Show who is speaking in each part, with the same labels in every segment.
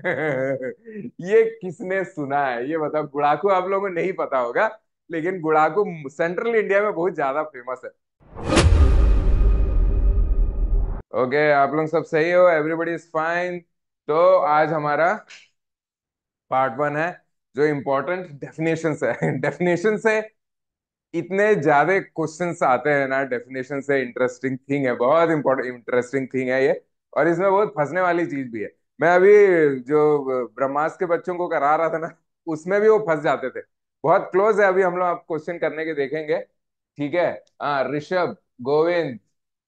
Speaker 1: ये किसने सुना है, ये बताओ। गुड़ाकू आप लोगों को नहीं पता होगा, लेकिन गुड़ाकू सेंट्रल इंडिया में बहुत ज्यादा फेमस है। ओके, आप लोग सब सही हो, एवरीबॉडी इज फाइन। तो आज हमारा पार्ट 1 है, जो इम्पोर्टेंट डेफिनेशन है। डेफिनेशन से इतने ज्यादा क्वेश्चंस आते हैं ना, डेफिनेशन से इंटरेस्टिंग थिंग है, बहुत इंपॉर्टेंट इंटरेस्टिंग थिंग है ये। और इसमें बहुत फंसने वाली चीज भी है। मैं अभी जो ब्रह्मास्त्र के बच्चों को करा रहा था ना, उसमें भी वो फंस जाते थे। बहुत क्लोज है, अभी हम लोग आप क्वेश्चन करने के देखेंगे। ठीक है। हाँ, ऋषभ, गोविंद,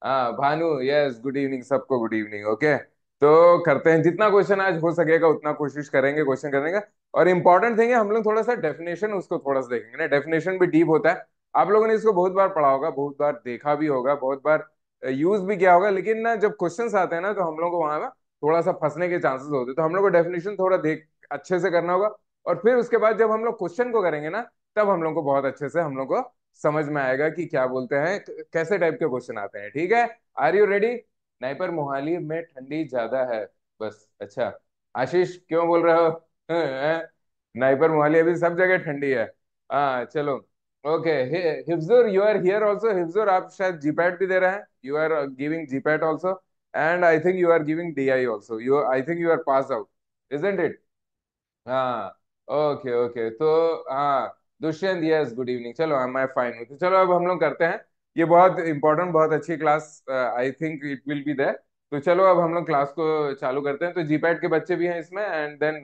Speaker 1: हाँ भानु, यस, गुड इवनिंग सबको, गुड इवनिंग। ओके, तो करते हैं, जितना क्वेश्चन आज हो सकेगा उतना कोशिश करेंगे क्वेश्चन करने का। और इंपॉर्टेंट थिंग है, हम लोग थोड़ा सा डेफिनेशन उसको थोड़ा सा देखेंगे ना, डेफिनेशन भी डीप होता है। आप लोगों ने इसको बहुत बार पढ़ा होगा, बहुत बार देखा भी होगा, बहुत बार यूज भी किया होगा, लेकिन ना जब क्वेश्चंस आते हैं ना, तो हम लोग को वहां ना थोड़ा सा फंसने के चांसेस होते हैं। तो हम लोग को डेफिनेशन थोड़ा देख अच्छे से करना होगा। और फिर उसके बाद जब हम लोग क्वेश्चन को करेंगे ना, तब हम लोग को बहुत अच्छे से हम लोग को समझ में आएगा कि क्या बोलते हैं, कैसे टाइप के क्वेश्चन आते हैं। ठीक है, आर यू रेडी? नहीं, पर मोहाली में ठंडी ज्यादा है बस। अच्छा, आशीष क्यों बोल रहे हो? नहीं, पर मोहाली अभी सब जगह ठंडी है। हाँ चलो। Okay, Hifzur you are here also. Hifzur आप शायद जीपैट भी दे रहे हैं, you are giving GPAT also. And I think you are giving DI also, you I think you are pass out, isn't it? हाँ। ओके ओके, तो हाँ, दुष्यंत, यस, गुड इवनिंग। चलो, मैं फाइन हूँ, तो चलो अब हम लोग करते हैं। ये बहुत इंपॉर्टेंट, बहुत अच्छी class, I think it will be there. तो चलो अब हम लोग क्लास को चालू करते हैं। तो जीपैट के बच्चे भी हैं इसमें, एंड देन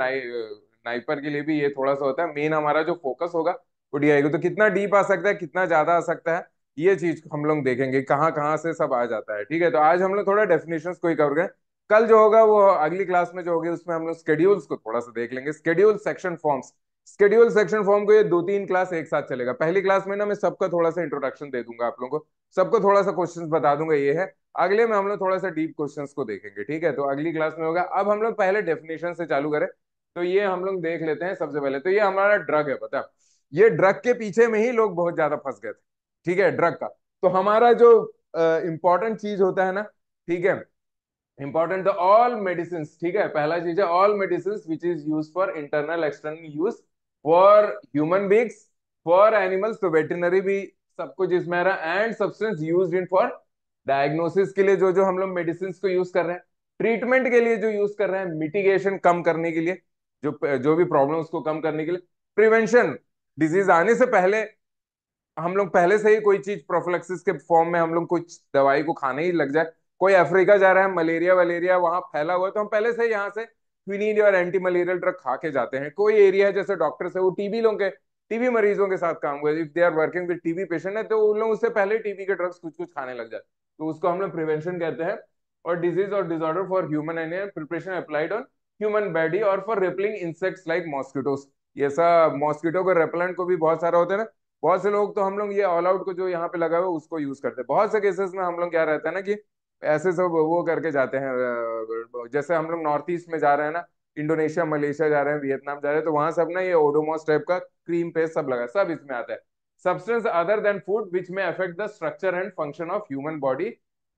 Speaker 1: नाइपर के लिए भी ये थोड़ा सा होता है। मेन हमारा जो फोकस होगा वो डीआई को, तो कितना डीप आ सकता है, कितना ज्यादा आ सकता है, ये चीज हम लोग देखेंगे, कहाँ कहाँ से सब आ जाता है। ठीक है, तो आज हम लोग थोड़ा डेफिनेशंस को ही करेंगे। कल जो होगा वो अगली क्लास में जो होगी, उसमें हम लोग स्केड्यूल्स को थोड़ा सा देख लेंगे, schedule section forms. Schedule section form को ये 2-3 क्लास एक साथ चलेगा। पहली क्लास में ना मैं सबका थोड़ा सा इंट्रोडक्शन दे दूंगा आप लोगों को, सबको थोड़ा सा क्वेश्चंस बता दूंगा ये है। अगले में हम लोग थोड़ा सा डीप क्वेश्चंस को देखेंगे। ठीक है, तो अगली क्लास में होगा। अब हम लोग पहले डेफिनेशन से चालू करें, तो ये हम लोग देख लेते हैं। सबसे पहले तो ये हमारा ड्रग है, पता, ये ड्रग के पीछे में ही लोग बहुत ज्यादा फंस गए थे। ठीक है, ड्रग का तो हमारा जो इंपॉर्टेंट चीज होता है ना, ठीक है, इंपॉर्टेंट द ऑल मेडिसिन। ठीक है, पहला चीज है all medicine which is use for internal external use, for human beings, for animals, तो वेटरनरी भी सब कुछ इसमें आ रहा है। And substance use in for diagnosis के लिए, जो जो हम लोग मेडिसिन को यूज कर रहे हैं, ट्रीटमेंट के लिए जो यूज कर रहे हैं, मिटिगेशन कम करने के लिए, जो जो भी प्रॉब्लम उसको कम करने के लिए, प्रिवेंशन, डिजीज आने से पहले हम लोग पहले से ही कोई चीज प्रोफिलैक्सिस के फॉर्म में हम लोग कुछ दवाई को खाने ही लग जाए। कोई अफ्रीका जा रहा है, मलेरिया वलेरिया वहां फैला हुआ है, तो हम पहले से ही यहाँ से क्विनीन और एंटी मलेरियल ड्रग खा के जाते हैं। कोई एरिया है जैसे डॉक्टर से वो टीबी लोगों के, टीबी मरीजों के साथ काम हुआ, if they are working with TB patient है, तो उन लोग उससे पहले टीबी के ड्रग्स कुछ कुछ खाने लग जाते, तो उसको हम लोग प्रिवेंशन कहते हैं। और डिजीज और disorder for human and preparation applied on human body और for repelling insects like mosquitoes. ये सब मॉस्किटो को रेपेलेंट को भी बहुत सारा होता है ना। बहुत से लोग तो हम लोग ये ऑल आउट को जो यहाँ पे लगा हुआ है उसको यूज करते हैं। बहुत से केसेस में हम लोग क्या रहता है ना, कि ऐसे सब वो करके जाते हैं। जैसे हम लोग नॉर्थ ईस्ट में जा रहे हैं ना, इंडोनेशिया मलेशिया जा रहे हैं, वियतनाम जा रहे हैं, तो वहां सब ना ये ओडोमॉस टाइप का क्रीम पेस्ट सब लगा, सब इसमें आता है। Substance other than food which में affect the structure and function of human body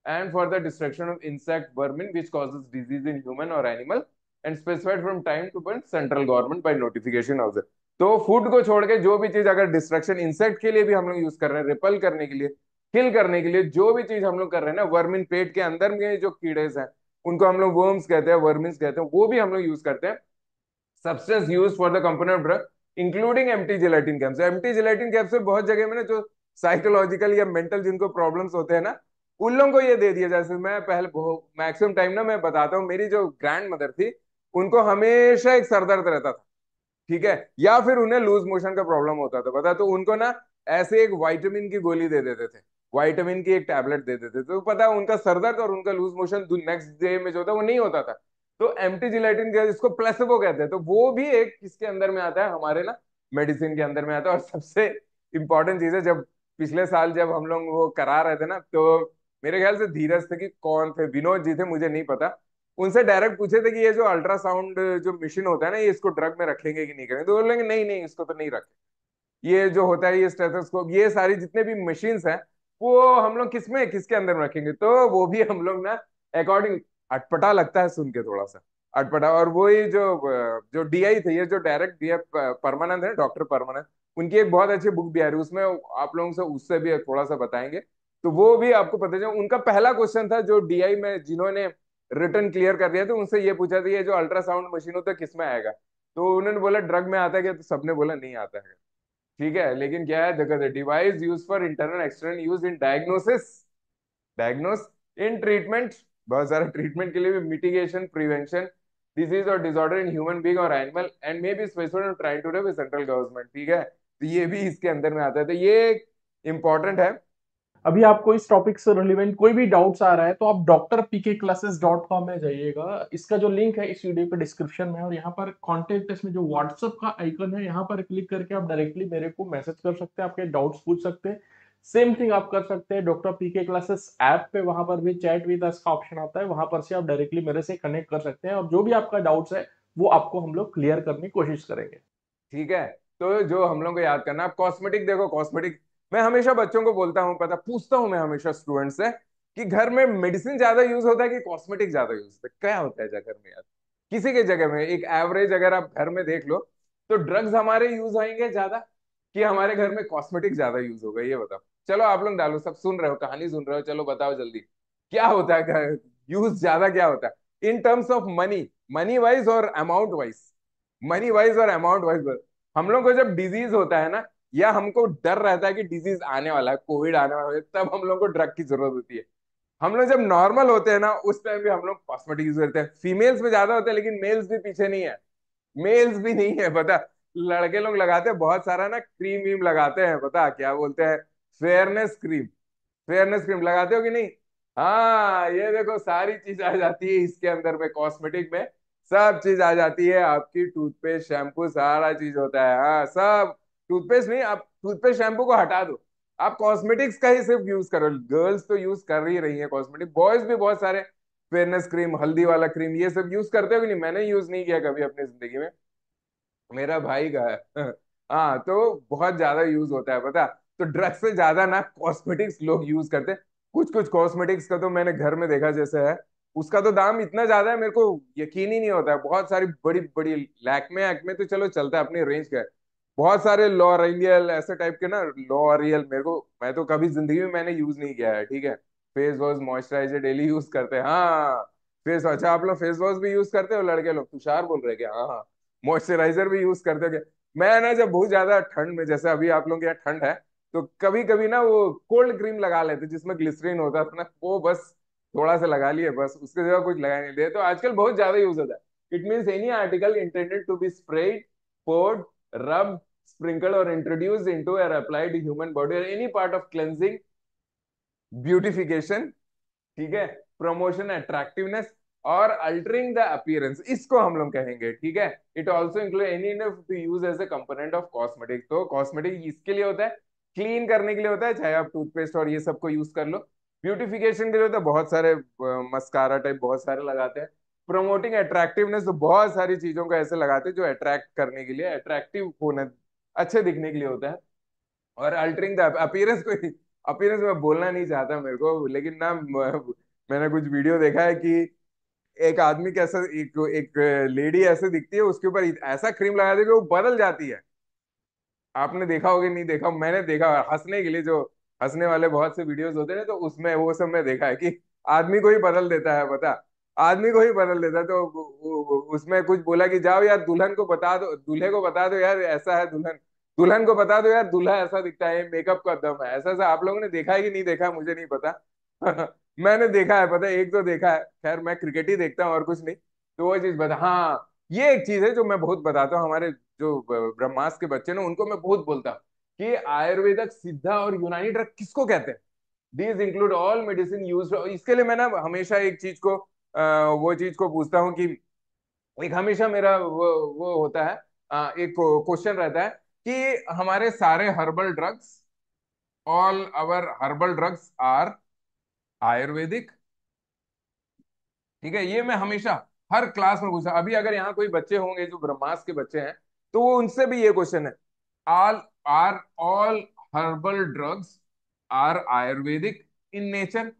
Speaker 1: and for the destruction of insect vermin which causes disease in human or animal and specified from time to point central government by notification of the। तो food को छोड़ के जो भी चीज अगर destruction insect के लिए भी हम लोग यूज कर रहे हैं, रिपल करने के लिए, किल करने के लिए, जो भी चीज हम लोग कर रहे हैं ना, वर्मिन पेट के अंदर में जो कीड़े हैं उनको हम लोग वर्म्स कहते हैं, वर्मिन्स कहते हैं, वो भी हम लोग यूज करते हैं। Substance use for the company of drug including empty gelatin capsule. Empty gelatin capsule बहुत जगह में ना, जो साइकोलॉजिकल या मेंटल जिनको प्रॉब्लम्स होते हैं ना, उन लोगों को ये दे दिया। जैसे मैं पहले मैक्सिमम टाइम ना मैं बताता हूँ, मेरी जो ग्रैंड मदर थी, उनको हमेशा एक सर दर्द रहता था। ठीक है, या फिर उन्हें लूज मोशन का प्रॉब्लम होता था, पता, तो उनको ना ऐसे एक विटामिन की गोली दे देते थे, विटामिन की एक टैबलेट दे देते थे, तो पता है उनका सर दर्द और उनका लूज मोशन नेक्स्ट डे में जो था वो नहीं होता था। तो एम्प्टी जिलेटिन का इसको प्लेसिबो कहते हैं, तो वो भी एक किसके अंदर में आता है, हमारे ना मेडिसिन के अंदर में आता है। और सबसे इंपॉर्टेंट चीज है, जब पिछले साल जब हम लोग वो करा रहे थे ना, तो मेरे ख्याल से धीरज थे कि कौन थे, विनोद जी थे, मुझे नहीं पता, उनसे डायरेक्ट पूछे थे कि ये जो अल्ट्रासाउंड जो मशीन होता है ना, ये इसको ड्रग में रखेंगे कि नहीं करेंगे, तो बोलेंगे नहीं नहीं इसको तो नहीं रखें। ये जो होता है ये स्टेथोस्कोप, ये सारी जितने भी मशीन्स हैं, वो हम लोग किसमें किसके अंदर में रखेंगे, तो वो भी हम लोग ना अकॉर्डिंग, अटपटा लगता है सुन के थोड़ा सा। अटपटा। और वही जो जो डीआई थे, ये जो डायरेक्ट डीआई परमानंद है, डॉक्टर परमानंद, उनकी एक बहुत अच्छी बुक भी आ रही है, उसमें आप लोगों से उससे भी थोड़ा सा बताएंगे। तो वो भी आपको पता चले। उनका पहला क्वेश्चन था जो डीआई में जिन्होंने रिटर्न क्लियर कर दिया था, उनसे ये पूछा था ये जो अल्ट्रासाउंड मशीन होता है किस में आएगा। तो उन्होंने बोला ड्रग में आता है क्या, तो सबने बोला नहीं आता है। ठीक है, लेकिन क्या है, देखो, device use for internal external use in diagnosis, diagnose, in treatment, बहुत सारे ट्रीटमेंट के लिए भी, मिटिगेशन, प्रिवेंशन डिजीज और डिसऑर्डर इन ह्यूमन बीइंग और animal, and may be specific trying to with central government. ठीक है, तो ये भी इसके अंदर में आता है, तो ये इंपॉर्टेंट है।
Speaker 2: अभी आपको इस टॉपिक से रिलेवेंट कोई भी डाउट्स आ रहा है तो आप drpkclasses.com में जाइएगा। इसका जो लिंक है इस वीडियो के डिस्क्रिप्शन में है, और यहाँ पर कॉन्टेक्ट इसमें जो व्हाट्सएप का आइकन है यहाँ पर क्लिक करके आप डायरेक्टली मेरे को मैसेज कर सकते हैं, आपके डाउट्स पूछ सकते हैं। सेम थिंग आप कर सकते हैं डॉक्टर पीके क्लासेस ऐप पे, वहां पर भी चैट विद अस का ऑप्शन आता है, वहां पर से आप डायरेक्टली मेरे से कनेक्ट कर सकते हैं, और जो भी आपका डाउट्स है वो आपको हम लोग क्लियर करने की कोशिश करेंगे।
Speaker 1: ठीक है, तो जो हम लोग को याद करना, आप कॉस्मेटिक देखो, कॉस्मेटिक मैं हमेशा बच्चों को बोलता हूँ, पता पूछता हूँ मैं हमेशा स्टूडेंट से कि घर में मेडिसिन ज्यादा यूज होता है कि कॉस्मेटिक ज्यादा यूज होता है, क्या होता है घर में यार। किसी के जगह में एक एवरेज अगर आप घर में देख लो, तो ड्रग्स हमारे यूज होंगे ज्यादा कि हमारे घर में कॉस्मेटिक ज्यादा यूज होगा, ये बताओ। चलो आप लोग डालो, सब सुन रहे हो, कहानी सुन रहे हो, चलो बताओ जल्दी, क्या होता है यूज ज्यादा, क्या होता है in terms of money, money wise और अमाउंट वाइज, मनी वाइज और अमाउंट वाइज। हम लोग को जब डिजीज होता है ना, या हमको डर रहता है कि डिजीज आने वाला है, कोविड आने वाला है, तब हम लोग को ड्रग की जरूरत होती है। हम लोग जब नॉर्मल होते हैं ना, उस टाइम भी हम लोग कॉस्मेटिक यूज करते हैं। फीमेल्स में ज्यादा होता है, लेकिन मेल्स भी पीछे नहीं है, मेल्स भी नहीं है, पता। लड़के लोग लगाते हैं बहुत सारा ना, क्रीम वीम लगाते हैं, पता क्या बोलते हैं, फेयरनेस क्रीम, फेयरनेस क्रीम लगाते हो कि नहीं। हाँ, ये देखो सारी चीज आ जाती है इसके अंदर में, कॉस्मेटिक में सब चीज आ जाती है, आपकी टूथपेस्ट, शैम्पू, सारा चीज होता है। हाँ सब, टूथपेस्ट नहीं, आप टूथपेस्ट शैम्पू को हटा दो, आप कॉस्मेटिक्स का ही सिर्फ यूज करो। गर्ल्स तो यूज कर ही रही है कॉस्मेटिक, बॉयज भी बहुत सारे फेयरनेस क्रीम, हल्दी वाला क्रीम, ये सब यूज करते हो कि नहीं। मैंने यूज नहीं किया कभी अपनी जिंदगी में, मेरा भाई का है हाँ, तो बहुत ज्यादा यूज होता है, पता। तो ड्रग्स से ज्यादा ना कॉस्मेटिक्स लोग यूज करते हैं। कुछ कुछ कॉस्मेटिक्स का तो मैंने घर में देखा जैसे है, उसका तो दाम इतना ज्यादा है, मेरे को यकीन ही नहीं होता है। बहुत सारी बड़ी बड़ी, लैक्मे एक्मे तो चलो चलता है, अपनी रेंज का है। बहुत सारे लॉरियल ऐसे टाइप के ना, लॉरियल, मेरे को, मैं तो कभी जिंदगी में मैंने यूज नहीं किया है। ठीक है, face wash, moisturiser daily use करते हैं। हाँ, फेस, अच्छा आप लोग फेस वॉश भी यूज करते हो, लड़के लोग, तुषार बोल रहे हैं क्या। हाँ हाँ, मॉइस्चराइजर भी यूज करते हो क्या। मैं ना जब बहुत ज्यादा ठंड में, जैसे अभी आप लोगों के यहाँ ठंड है, तो कभी कभी ना वो कोल्ड क्रीम लगा लेते जिसमें ग्लिसरीन होता था ना, वो बस थोड़ा सा लगा लिए, बस उसके जगह कुछ लगा नहीं दे। तो आजकल बहुत ज्यादा यूज होता है। It means any article intended to be spread, poured, rubbed, sprinkled or introduced into or applied to human body or any part of cleansing, beautification, ठीक है, promotion, attractiveness or altering the appearance, इसको हम लोग कहेंगे। ठीक है, it also include any to use as a component of cosmetic. तो cosmetic इसके लिए होता है, क्लीन करने के लिए होता है, चाहे आप टूथपेस्ट और ये सब को यूज कर लो। ब्यूटिफिकेशन के लिए होता है, बहुत सारे मस्कारा टाइप बहुत सारे लगाते हैं। प्रमोटिंग अट्रैक्टिवनेस, तो बहुत सारी चीजों को ऐसे लगाते हैं जो अट्रैक्ट करने के लिए, अट्रैक्टिव होने, अच्छे दिखने के लिए होता है। और अल्टरिंग द अपीयरेंस को, अपीयरेंस में बोलना नहीं चाहता मेरे को, लेकिन ना मैंने कुछ वीडियो देखा है कि एक आदमी कैसा, एक लेडी ऐसे दिखती है, उसके ऊपर ऐसा क्रीम लगा दे कि वो बदल जाती है। आपने देखा होगा, नहीं देखा, मैंने देखा हंसने के लिए, जो हंसने वाले बहुत से वीडियोस होते हैं, तो उसमें वो सब मैं देखा है कि आदमी को ही बदल देता है, पता, आदमी को ही बदल देता है। तो उसमें कुछ बोला कि जाओ यार दुल्हन को बता दो, दूल्हे को बता दो यार ऐसा है दुल्हन, दुल्हन को बता दो यार दूल्हा ऐसा दिखता है, मेकअप का दम है, ऐसा ऐसा। आप लोगों ने देखा है कि नहीं देखा, मुझे नहीं पता मैंने देखा है, पता है, एक तो देखा है। खैर मैं क्रिकेट ही देखता हूँ और कुछ नहीं। तो वो चीज बता, हाँ, ये एक चीज है जो मैं बहुत बताता हूँ, हमारे जो ब्रह्मास्त्र के बच्चे ना, उनको मैं बहुत बोलता हूँ कि आयुर्वेदिक, सिद्धा और यूनानी ड्रग किसको कहते हैं। These include all medicine use. इसके लिए मैं ना हमेशा एक चीज को, वो चीज को पूछता हूँ कि एक हमेशा मेरा वो होता है, एक क्वेश्चन रहता है कि हमारे सारे herbal drugs, all our herbal drugs are Ayurvedic. ठीक है, ये मैं हमेशा हर क्लास में पूछा। अभी अगर यहाँ कोई बच्चे होंगे जो ब्रह्मास्त्र के बच्चे हैं, तो वो उनसे भी ये क्वेश्चन है, all are all herbal drugs are Ayurvedic in nature,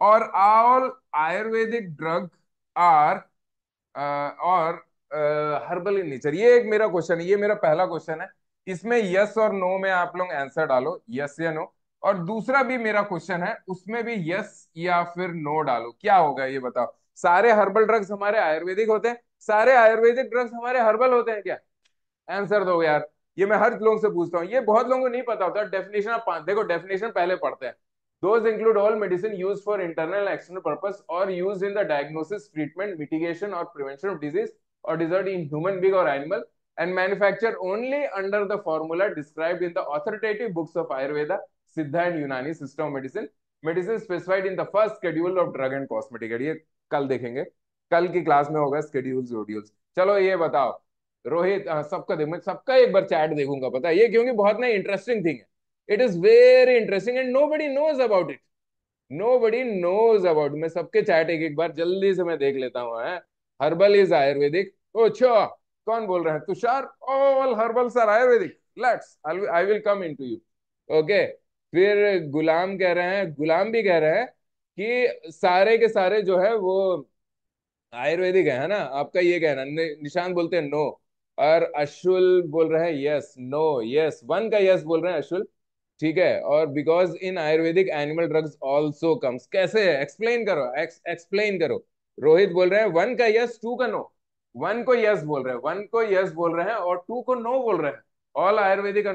Speaker 1: और ऑल आयुर्वेदिक ड्रग आर और हर्बल इन नेचर, ये एक मेरा क्वेश्चन है, ये मेरा पहला क्वेश्चन है। इसमें यस और नो में आप लोग आंसर डालो, यस या नो। और दूसरा भी मेरा क्वेश्चन है, उसमें भी यस या फिर नो डालो, क्या होगा ये बताओ। सारे हर्बल ड्रग्स हमारे आयुर्वेदिक होते हैं? सारे आयुर्वेदिक ड्रग्स हमारे हर्बल होते हैं क्या? आंसर दो यार। ये मैं हर लोगों से पूछता हूँ, ये बहुत लोगों को नहीं पता होता। डेफिनेशन आप देखो, डेफिनेशन पहले पढ़ते हैं। Those include all medicine use for internal external purpose और use in the diagnosis, treatment, mitigation और प्रिवेंशन ऑफ डिजीज और डिजॉर्डर इन ह्यूमन बीइंग और animal, and manufactured only under the formula described in the authoritative books of Ayurveda, Siddha and Unani system of medicine. Medicine specified in the first schedule of drug and cosmetic aid। ये कल देखेंगे, कल की class में होगा schedules वोड्यूल्स। चलो ये बताओ रोहित, सबका देख, मैं सबका एक बार चैट देखूंगा, पता है ये क्योंकि बहुत ना इंटरेस्टिंग थिंग है। It is very interesting and nobody knows about it. Nobody knows about. मैं सबके चैट एक एक बार जल्दी से मैं देख लेता हूँ है। हर्बल इज आयुर्वेदिक, अच्छा। कौन बोल रहे हैं? Tushar, all herbals are Ayurvedic, let's I will come into you. Okay. फिर गुलाम कह रहे हैं, गुलाम भी कह रहे हैं कि सारे के सारे जो है वो आयुर्वेदिक है ना? आपका ये कहना, निशान बोलते हैं नो। और अशुल बोल रहे हैं यस, नो यस, वन का यस बोल रहे हैं अशुल। ठीक है। और because in Ayurvedic animal drugs also comes, कैसे है एक्सप्लेन करो, एक्सप्लेन करो। रोहित बोल रहे हैं वन का यस, टू का नो। वन को यस बोल रहे हैं, वन को यस बोल रहे हैं और टू को नो बोल रहे हैं। All Ayurvedic,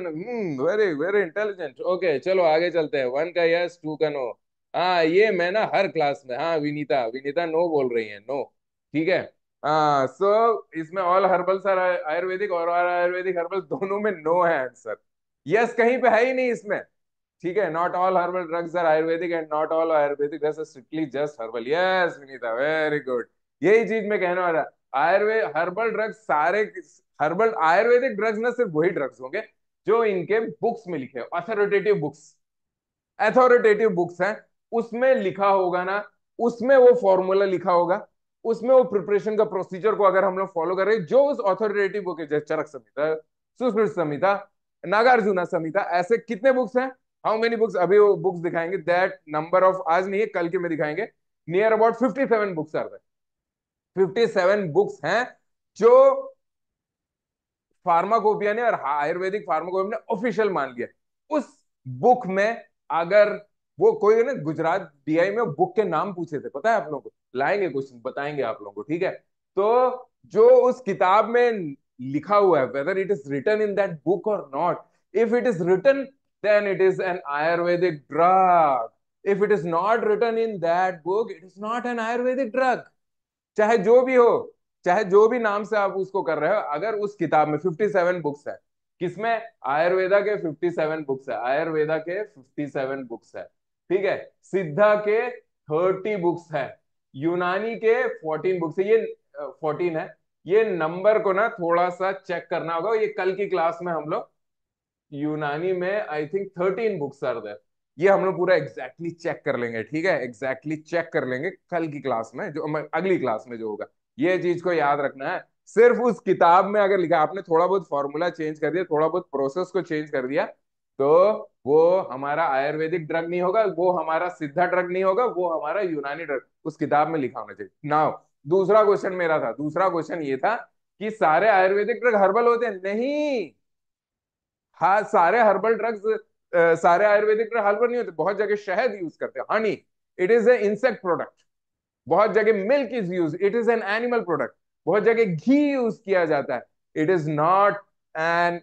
Speaker 1: very very intelligent. Okay चलो आगे चलते हैं, वन का यस, टू का नो। हाँ ये मैं ना हर क्लास में, हाँ विनीता, विनीता नो बोल रही है, नो। ठीक है। हाँ सो इसमें ऑल हर्बल्स आर आयुर्वेदिक और आयुर्वेदिक हर्बल दोनों में नो है आंसर। यस कहीं पे है ही नहीं इसमें। ठीक है। Not all herbal drugs are Ayurvedic and not all Ayurvedic drugs are strictly just herbal. Yes Vinita, very good. यही चीज मैं कहने वाला। आयुर्वेद हर्बल ड्रग्स सारे, हर्बल आयुर्वेदिक ड्रग्स ना सिर्फ वही ड्रग्स होंगे जो इनके बुक्स में लिखे, अथॉरिटेटिव बुक्स, अथॉरिटेटिव बुक्स हैं, उसमें लिखा होगा ना, उसमें वो फॉर्मूला लिखा होगा, उसमें वो प्रिपरेशन का प्रोसीजर को अगर हम लोग फॉलो कर रहे हैं, जो उस अथॉरिटेटिव बुक है, जैसे चरक संहिता, सुश्रुत संहिता, नागार्जुना संहिता, ऐसे कितने बुक्स हैं? How many books? अभी वो बुक्स दिखाएंगे, दैट नंबर ऑफ, आज नहीं है कल के में दिखाएंगे। Near about 57 books are there. 57 books हैं जो फार्माकोपिया ने और आयुर्वेदिक फार्माकोपिया ने ऑफिशियल मान लिया। उस बुक में अगर वो कोई ना, गुजरात डीआई में बुक के नाम पूछे थे, पता है आप लोगों को? लाएंगे क्वेश्चन, बताएंगे आप लोगों को, ठीक है। तो जो उस किताब में लिखा हुआ है, whether it is written in that book और not, if it is written then it is an Ayurvedic drug. If it is not written in that book, it is not an Ayurvedic drug. चाहे जो भी हो, चाहे जो भी नाम से आप उसको कर रहे हो, अगर उस किताब में 57 बुक्स है, किसमें? आयुर्वेदा के 57 बुक्स है, आयुर्वेदा के 57 बुक्स है। ठीक है। सिद्धा के 30 बुक्स है, यूनानी के 14 बुक्स है, ये 14 है। ये नंबर को ना थोड़ा सा चेक करना होगा, ये कल की क्लास में हम लोग यूनानी में I think 13 books are there. ये हम लोग पूरा एग्जैक्टली चेक कर लेंगे, ठीक है, एग्जैक्टली चेक कर लेंगे कल की क्लास में, जो अगली क्लास में जो होगा। ये चीज को याद रखना है। सिर्फ उस किताब में अगर लिखा, आपने थोड़ा बहुत फॉर्मूला चेंज कर दिया, थोड़ा बहुत प्रोसेस को चेंज कर दिया, तो वो हमारा आयुर्वेदिक ड्रग नहीं होगा, वो हमारा सिद्धा ड्रग नहीं होगा, वो हमारा यूनानी ड्रग उस किताब में लिखा होना चाहिए। नाउ दूसरा क्वेश्चन मेरा था, दूसरा क्वेश्चन ये था कि सारे आयुर्वेदिक ड्रग हर्बल होते हैं? नहीं। हाँ सारे हर्बल ड्रग्स, सारे आयुर्वेदिक ड्रग हर्बल नहीं होते। बहुत जगह शहद यूज करते हैं, Honey, it is a insect product. बहुत जगह milk is use, it is an animal product. बहुत जगह घी यूज किया जाता है, it is not N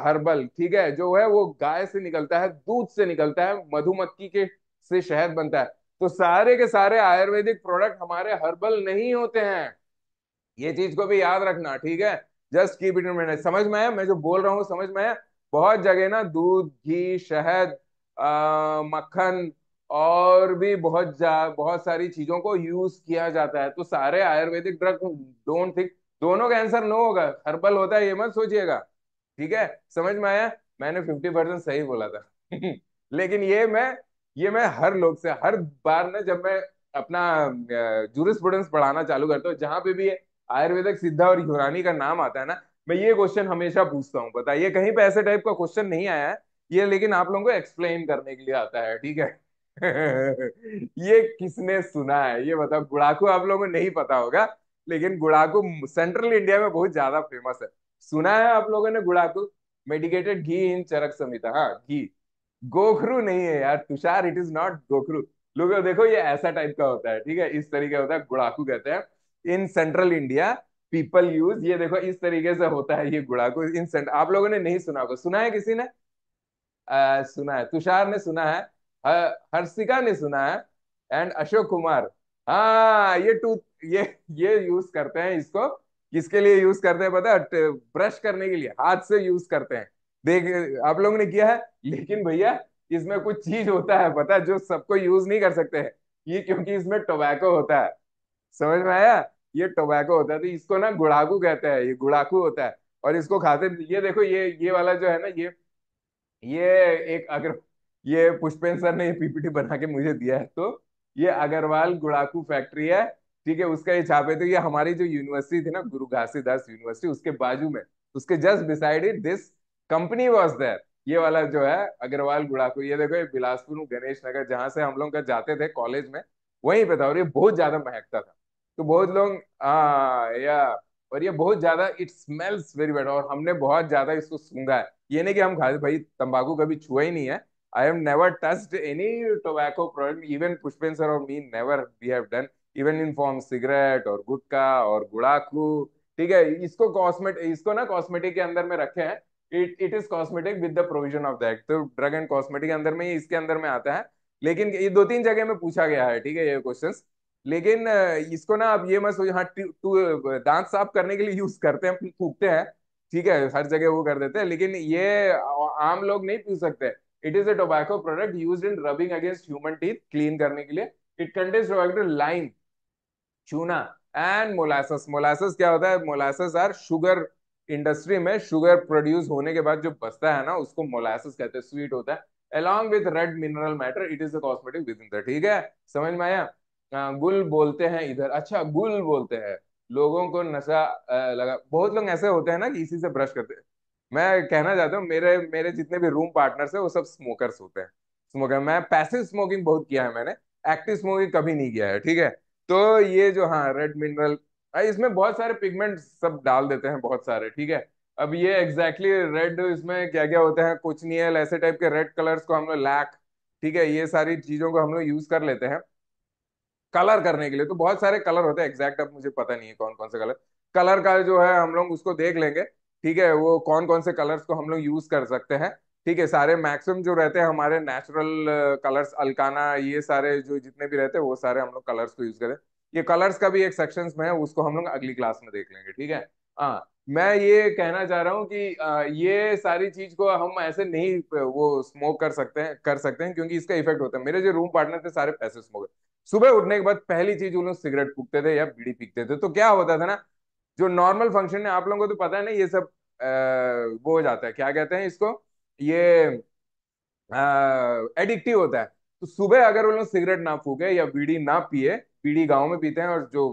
Speaker 1: herbal. ठीक है। जो है वो गाय से निकलता है, दूध से निकलता है, मधुमक्खी के से शहद बनता है। तो सारे के सारे आयुर्वेदिक प्रोडक्ट हमारे हर्बल नहीं होते हैं। ये चीज को भी याद रखना, ठीक है। Just keep it in mind. समझ में आया मैं जो बोल रहा हूँ? समझ में आया? बहुत जगह ना दूध, घी, शहद, मक्खन और भी बहुत सारी चीजों को यूज किया जाता है। तो सारे आयुर्वेदिक ड्रग, डोंट थिंक, दोनों का आंसर नो होगा, हर्बल होता है ये मत सोचिएगा। ठीक है। समझ में आया? मैंने 50% सही बोला था। लेकिन ये मैं हर लोग से, हर बार ना जब मैं अपना जूरिस्प्रूडेंस पढ़ाना चालू करता हूँ, जहां पे भी आयुर्वेदिक, सिद्धा और यूनानी का नाम आता है ना, मैं ये क्वेश्चन हमेशा पूछता हूँ। बताइए, कहीं पे ऐसे टाइप का क्वेश्चन नहीं आया है ये, लेकिन आप लोगों को एक्सप्लेन करने के लिए आता है, ठीक है। ये किसने सुना है ये बताओ? गुड़ाखू आप लोगों को नहीं पता होगा, लेकिन गुड़ाकू सेंट्रल इंडिया में बहुत ज्यादा फेमस है। सुना है आप लोगों ने गुड़ाकू? मेडिकेटेड घी इन चरक संहिता, हाँ घी। गोखरू नहीं है यार तुषार, इट इज नॉट गोखरू। लोग देखो ये ऐसा टाइप का होता है, ठीक है, इस तरीके का होता है, गुड़ाकू कहते हैं in central India. People use, ये देखो इस तरीके से होता है ये गुड़ाकू इन सेंट्रल। आप लोगों ने नहीं सुना होगा, सुना है किसी ने? सुना है, तुषार ने सुना है, हर्षिका ने सुना है, एंड अशोक कुमार। हाँ ये ये यूज करते हैं इसको। किसके लिए यूज करते हैं पता है? ब्रश करने के लिए हाथ से यूज करते हैं। देख आप लोगों ने किया है, लेकिन भैया इसमें कुछ चीज होता है पता है, जो सबको यूज नहीं कर सकते हैं। ये क्योंकि इसमें टोबैको होता है। समझ में आया? ये टोबैको होता है, तो इसको ना गुड़ाकू कहते हैं, ये गुड़ाकू होता है। और इसको खाते, ये देखो ये वाला जो है ना, ये एक अगर, ये पुष्पेन सर ने ये पीपीटी बना के मुझे दिया है, तो ये अग्रवाल गुड़ाकू फैक्ट्री है। ठीक है, उसका ये छापे, तो ये हमारी जो यूनिवर्सिटी थी ना, गुरु घासीदास यूनिवर्सिटी, उसके बाजू में, उसके just beside it this company was there. ये वाला जो है अग्रवाल गुड़ाकू, ये देखो, ये बिलासपुर गणेश नगर जहां से हम लोग का जाते थे कॉलेज में, वहीं पे था। और ये बहुत ज्यादा महकता था, तो बहुत लोग या, और ये बहुत ज्यादा इट स्मेल्स वेरी बैड, और हमने बहुत ज्यादा इसको सूंघा है। ये नहीं कि हम खाते, भाई तंबाकू कभी छुआ ही नहीं है। I have never touched any tobacco product, even Pushpen sir और me never we have done, even in form cigarette और गुटखा और गुड़ाकू। ठीक है, इसको कॉस्मेटिक, इसको ना कॉस्मेटिक के अंदर में रखे हैं। It is cosmetic with the provision of that, तो ड्रग एंड कॉस्मेटिक के अंदर में, ये इसके अंदर में आता है। लेकिन ये दो तीन जगह में पूछा गया है, ठीक है, ये क्वेश्चंस। लेकिन इसको ना आप ये मत सोचो, हाँ दांत साफ करने के लिए यूज करते हैं, फूकते हैं, ठीक है, हर जगह वो कर देते हैं, लेकिन ये आम लोग नहीं पी सकते। It is a tobacco product used in rubbing against human teeth, clean करने के लिए। इट कंटेन्स टोबैको, लाइम, चूना एंड मोलासस। मोलासस क्या होता है? मोलासस आर शुगर, इंडस्ट्री में शुगर प्रोड्यूस होने के बाद जो बचता है ना, उसको मोलासस कहते हैं, स्वीट होता है। along with red mineral matter, it is the cosmetic with in the, ठीक है, समझ में आया? गुल बोलते हैं इधर, अच्छा गुल बोलते हैं। लोगों को नशा लगा, बहुत लोग ऐसे होते हैं ना कि इसी से ब्रश करते हैं। मैं कहना चाहता हूँ, मेरे मेरे जितने भी रूम पार्टनर्स है वो सब स्मोकर्स होते हैं। स्मोकर, मैं पैसिव स्मोकिंग बहुत किया है मैंने, एक्टिव स्मोकिंग कभी नहीं किया है, ठीक है। तो ये जो, हाँ रेड मिनरल, इसमें बहुत सारे पिगमेंट सब डाल देते हैं, बहुत सारे, ठीक है। अब ये एग्जैक्टली रेड, इसमें क्या क्या होता है, कोचिनियल ऐसे टाइप के रेड कलर्स को हम लोग लैक, ठीक है, ये सारी चीजों को हम लोग यूज कर लेते हैं कलर करने के लिए। तो बहुत सारे कलर होते हैं, एग्जैक्ट अब मुझे पता नहीं है कौन कौन से कलर। कलर का जो है हम लोग उसको देख लेंगे, ठीक है, वो कौन कौन से कलर्स को हम लोग यूज कर सकते हैं। ठीक है, सारे मैक्सिमम जो रहते हैं हमारे नेचुरल कलर्स, अल्काना, ये सारे जो जितने भी रहते हैं वो सारे हम लोग कलर्स को यूज करें। ये कलर्स का भी एक सेक्शंस में है, उसको हम लोग अगली क्लास में देख लेंगे, ठीक है। हाँ, मैं ये कहना चाह रहा हूँ कि ये सारी चीज को हम ऐसे नहीं वो स्मोक कर सकते हैं क्योंकि इसका इफेक्ट होता है। मेरे जो रूम पार्टनर थे सारे पैसे स्मोकर, सुबह उठने के बाद पहली चीज वो लोग सिगरेट फूकते थे या बीड़ी पीते थे। तो क्या होता था ना, जो नॉर्मल फंक्शन है, आप लोगों को तो पता है ना, ये सब वो हो जाता है, क्या कहते हैं इसको, ये एडिक्टिव होता है। तो सुबह अगर वो लोग सिगरेट ना फूके या बीड़ी ना पिए, बीड़ी गांव में पीते हैं, और जो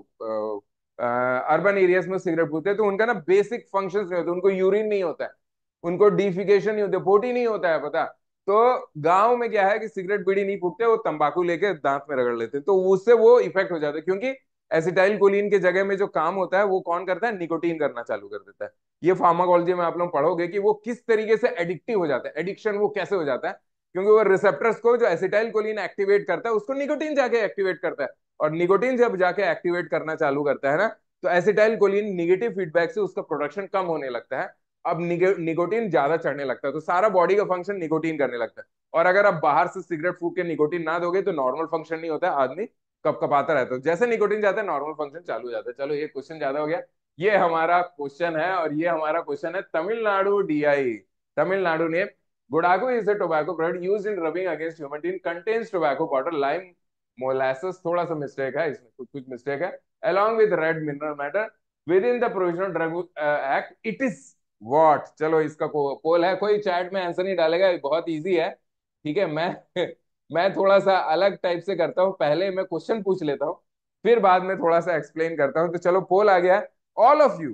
Speaker 1: अर्बन एरियाज में सिगरेट फूकते हैं, तो उनका ना बेसिक फंक्शंस नहीं होते, उनको यूरिन नहीं होता है, उनको डिफिकेशन नहीं होते, पोटी नहीं होता है, पता। तो गांव में क्या है कि सिगरेट बीड़ी नहीं फूकते, वो तंबाकू लेके दांत में रगड़ लेते हैं, तो उससे वो इफेक्ट हो जाता है, क्योंकि एसिटाइल कोलिन के जगह में जो काम होता है वो कौन करता है? निकोटीन करना चालू कर देता है। ये फार्माकोलॉजी में आप लोग पढ़ोगे कि वो किस तरीके से एडिक्टिव हो जाता है, एडिक्शन वो कैसे हो जाता है, क्योंकि वो रिसेप्टर्स को जो एसिटाइल कोलिन एक्टिवेट करता है, उसको निकोटीन जाके एक्टिवेट करता है। और निकोटीन जब जाके एक्टिवेट करना चालू करता है ना, तो एसिटाइल कोलिन निगेटिव फीडबैक से उसका प्रोडक्शन कम होने लगता है। अब निकोटीन ज्यादा चढ़ने लगता है, तो सारा बॉडी का फंक्शन निकोटीन करने लगता है। और अगर आप बाहर से सिगरेट फूक के निकोटीन ना दोगे तो नॉर्मल फंक्शन नहीं होता है, आदमी कपकपाता रहता है। जैसे निकोटीन जाता है नॉर्मल फंक्शन चालू हो जाता है। चलो ये क्वेश्चन ज्यादा हो गया, ये हमारा क्वेश्चन है, और ये हमारा क्वेश्चन है तमिलनाडु डीआई। तमिलनाडु ने, गुड़ाको is a tobacco product used in rubbing against human teeth, contains tobacco powder, lime, molasses, थोड़ा सा मिस्टेक है इसमें, कुछ कुछ मिस्टेक है, along with red mineral matter within the provisional drug act it is what। चलो इसका पोल है, कोई चैट में आंसर नहीं डालेगा, ये बहुत इजी है, ठीक है। मैं मैं थोड़ा सा अलग टाइप से करता हूँ, पहले मैं क्वेश्चन पूछ लेता हूँ, फिर बाद में थोड़ा सा एक्सप्लेन करता हूँ। तो चलो पोल आ गया है, ऑल ऑफ यू,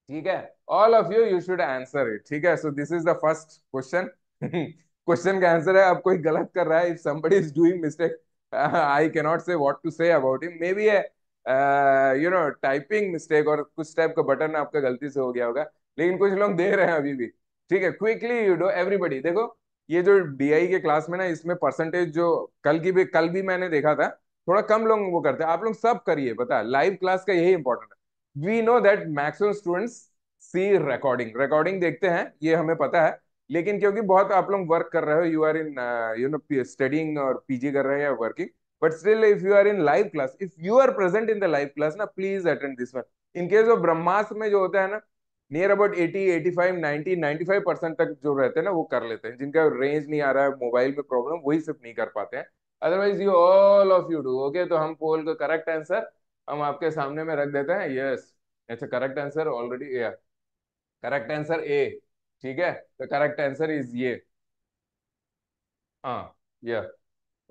Speaker 1: ठीक है, all of you should answer it, ठीक है। So this is the first question. Question का आंसर है, अब कोई गलत कर रहा है, if somebody is doing mistake, I can not say what to say about him, may be है, टाइपिंग मिस्टेक और कुछ टाइप का बटन आपका गलती से हो गया होगा, लेकिन कुछ लोग दे रहे हैं अभी भी। ठीक है, क्विकली यू डू एवरीबडी। देखो ये जो डीआई के क्लास में ना, इसमें परसेंटेज जो कल भी मैंने देखा था, थोड़ा कम लोग वो करते हैं। आप लोग सब करिए, पता है लाइव क्लास का यही इंपॉर्टेंट है। We know that maximum students see recording recording देखते हैं, ये हमें पता है। लेकिन क्योंकि बहुत आप लोग वर्क कर रहे हो, यू आर इन स्टडिंग और पीजी कर रहे हैं या working, but still if you are in live class, if you are present in the live class ना, please attend this one. In case of ब्रह्मास्त्र में जो होता है ना, नियर अबाउट 80 85 90 95% तक जो रहते हैं ना, वो कर लेते हैं। जिनका रेंज नहीं आ रहा है, मोबाइल में प्रॉब्लम, वही सिर्फ नहीं कर पाते हैं। Otherwise you all of you do okay. तो हम पोल का करेक्ट आंसर हम आपके सामने में रख देते हैं। यस, अच्छा करेक्ट आंसर ऑलरेडी, या करेक्ट आंसर ए। ठीक है, तो करेक्ट आंसर इज ये। हाँ, या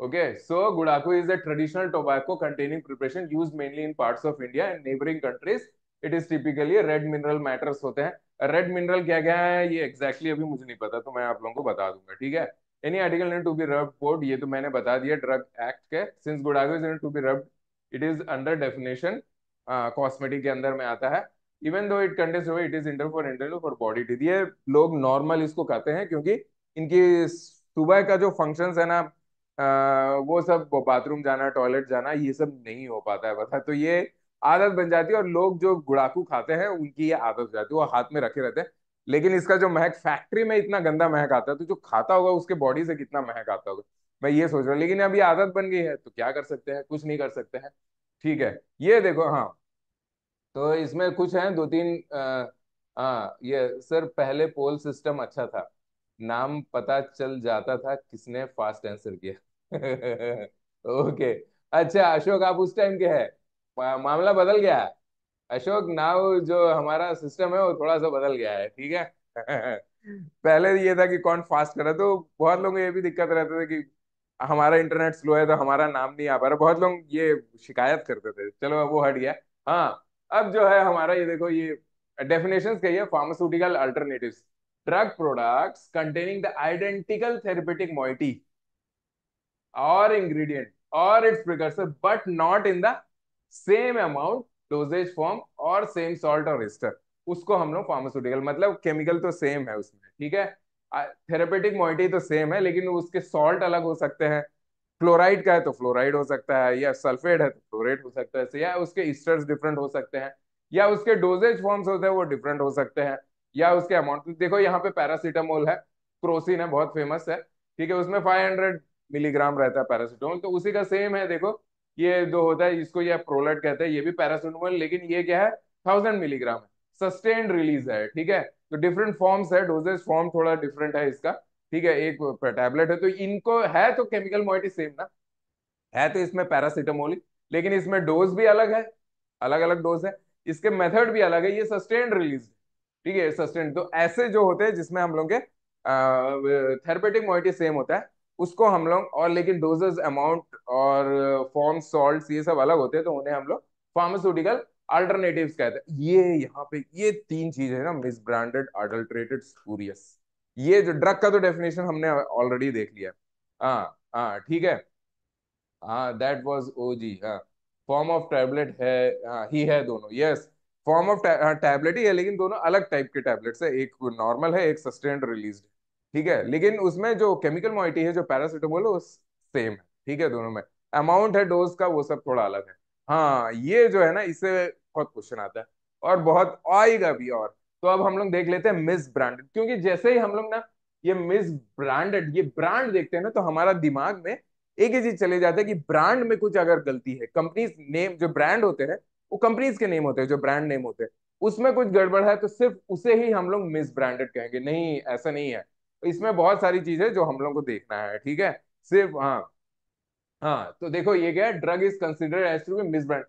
Speaker 1: okay, so Gudakku is a traditional tobacco containing preparation used mainly in parts of India and neighboring countries. It is typically a red mineral matters होते हैं। Red mineral क्या क्या है ये एग्जैक्टली अभी मुझे नहीं पता, तो मैं आप लोगों को बता दूंगा। ठीक है, any article need to be rubbed code, ये तो मैंने बता दिया ड्रग एक्ट के। Since gudaku is to be rubbed, it is under definition cosmetic के अंदर में आता है। Even though it contains it is inter for body teeth. ये लोग नॉर्मल इसको खाते हैं क्योंकि इनकी सुबह का जो फंक्शंस है ना, वो सब बाथरूम जाना, टॉयलेट जाना, ये सब नहीं हो पाता है, बता। तो ये आदत बन जाती है, और लोग जो गुड़ाकू खाते हैं उनकी ये आदत हो जाती है, वो हाथ में रखे रहते हैं। लेकिन इसका जो महक फैक्ट्री में इतना गंदा महक आता है, तो जो खाता होगा उसके बॉडी से कितना महक आता होगा, मैं ये सोच रहा हूँ। लेकिन अभी आदत बन गई है तो क्या कर सकते हैं, कुछ नहीं कर सकते हैं। ठीक है, ये देखो। हाँ, तो इसमें कुछ है दो तीन हाँ, ये सर पहले पोल सिस्टम अच्छा था, नाम पता चल जाता था किसने फास्ट आंसर किया। ओके, अच्छा अशोक आप उस टाइम के हैं, मामला बदल गया है। अशोक नाउ जो हमारा सिस्टम है वो थोड़ा सा बदल गया है। ठीक है। पहले ये था कि कौन फास्ट कर रहा है, तो बहुत लोगों को ये भी दिक्कत रहता था कि हमारा इंटरनेट स्लो है तो हमारा नाम नहीं आ पा रहा, बहुत लोग ये शिकायत करते थे। चलो अब वो हट गया। हाँ, अब जो है हमारा ये देखो, ये डेफिनेशंस कही है। Pharmaceutical alternatives, drug products containing the identical therapeutic moiety or ingredient or its precursor but not in the same amount, dosage form और same salt और ester, उसको हम लोग फार्मास्यूटिकल, मतलब केमिकल तो सेम है उसमें। ठीक है, थेरेपेटिक मोइटी तो सेम है, लेकिन उसके सॉल्ट अलग हो सकते हैं। क्लोराइड का है तो फ्लोराइड हो सकता है, या सल्फेट है तो फ्लोरेट हो सकता है, या उसके ईस्टर्स डिफरेंट हो सकते हैं, या उसके डोजेज फॉर्म्स होते हैं वो डिफरेंट हो सकते हैं, या उसके अमाउंट। देखो यहाँ पे पैरासीटामोल है, क्रोसिन है, बहुत फेमस है। ठीक है, उसमें 500 मिलीग्राम रहता है पैरासीटामोल, तो उसी का सेम है। देखो ये दो होता है, इसको ये प्रोलेट कहते हैं, ये भी पैरासीटामोल, लेकिन ये क्या है, 1000 मिलीग्राम है, सस्टेन्ड रिलीज है। ठीक है, तो डिफरेंट फॉर्म्स है, डोजेज फॉर्म थोड़ा डिफरेंट है इसका। ठीक है, एक टैबलेट है, तो इनको है तो केमिकल मोइटी सेम ना, है तो इसमें पैरासीटामोल ही, लेकिन इसमें डोज भी अलग है, अलग अलग डोज है, इसके मेथड भी अलग है। ये सस्टेन्ड रिलीज, ठीक है, सस्टेन्ड। तो ऐसे जो होते हैं जिसमें हम लोग के थेरेपेटिक मोइटी सेम होता है, उसको हम लोग, और लेकिन डोजेस अमाउंट और फॉर्म सॉल्ट्स ये सब अलग होते हैं, तो उन्हें हम लोग फार्मास्यूटिकल अल्टरनेटिव्स कहते हैं। ये यहाँ पे ये तीन चीज है ना, मिस ब्रांडेड, अडल्ट्रेटेड, स्पूरियस। ये जो ड्रग का तो डेफिनेशन हमने ऑलरेडी देख लिया। हाँ हाँ, ठीक है। हाँ, दैट वाज ओजी। हाँ, फॉर्म ऑफ टैबलेट है। हाँ, ही है दोनों, यस। फॉर्म ऑफ टैबलेट ही है, लेकिन दोनों अलग टाइप के टैबलेट्स है, एक नॉर्मल है, एक सस्टेन्ड रिलीज। ठीक है, लेकिन उसमें जो केमिकल मॉइटी है, जो पैरासीटामोल है, वो सेम है। ठीक है, दोनों में अमाउंट है डोज का, वो सब थोड़ा अलग है। हाँ, ये जो है ना, इससे बहुत क्वेश्चन आता है, और बहुत आएगा भी। और तो अब हम लोग देख लेते हैं मिस ब्रांडेड, क्योंकि जैसे ही हम लोग ना ये मिस ब्रांडेड, ये ब्रांड देखते हैं ना, तो हमारा दिमाग में एक ही चीज चले जाता है कि ब्रांड में कुछ अगर गलती है, कंपनीज नेम जो ब्रांड होते हैं, वो कंपनीज के नेम होते हैं, जो ब्रांड नेम होते हैं, उसमें कुछ गड़बड़ है तो सिर्फ उसे ही हम लोग मिस ब्रांडेड कहेंगे। नहीं, ऐसा नहीं है। तो इसमें बहुत सारी चीजें जो हम लोग को देखना है। ठीक है, सिर्फ हाँ। हाँ, तो देखो ये क्या है, drug is considered as to be misbrand.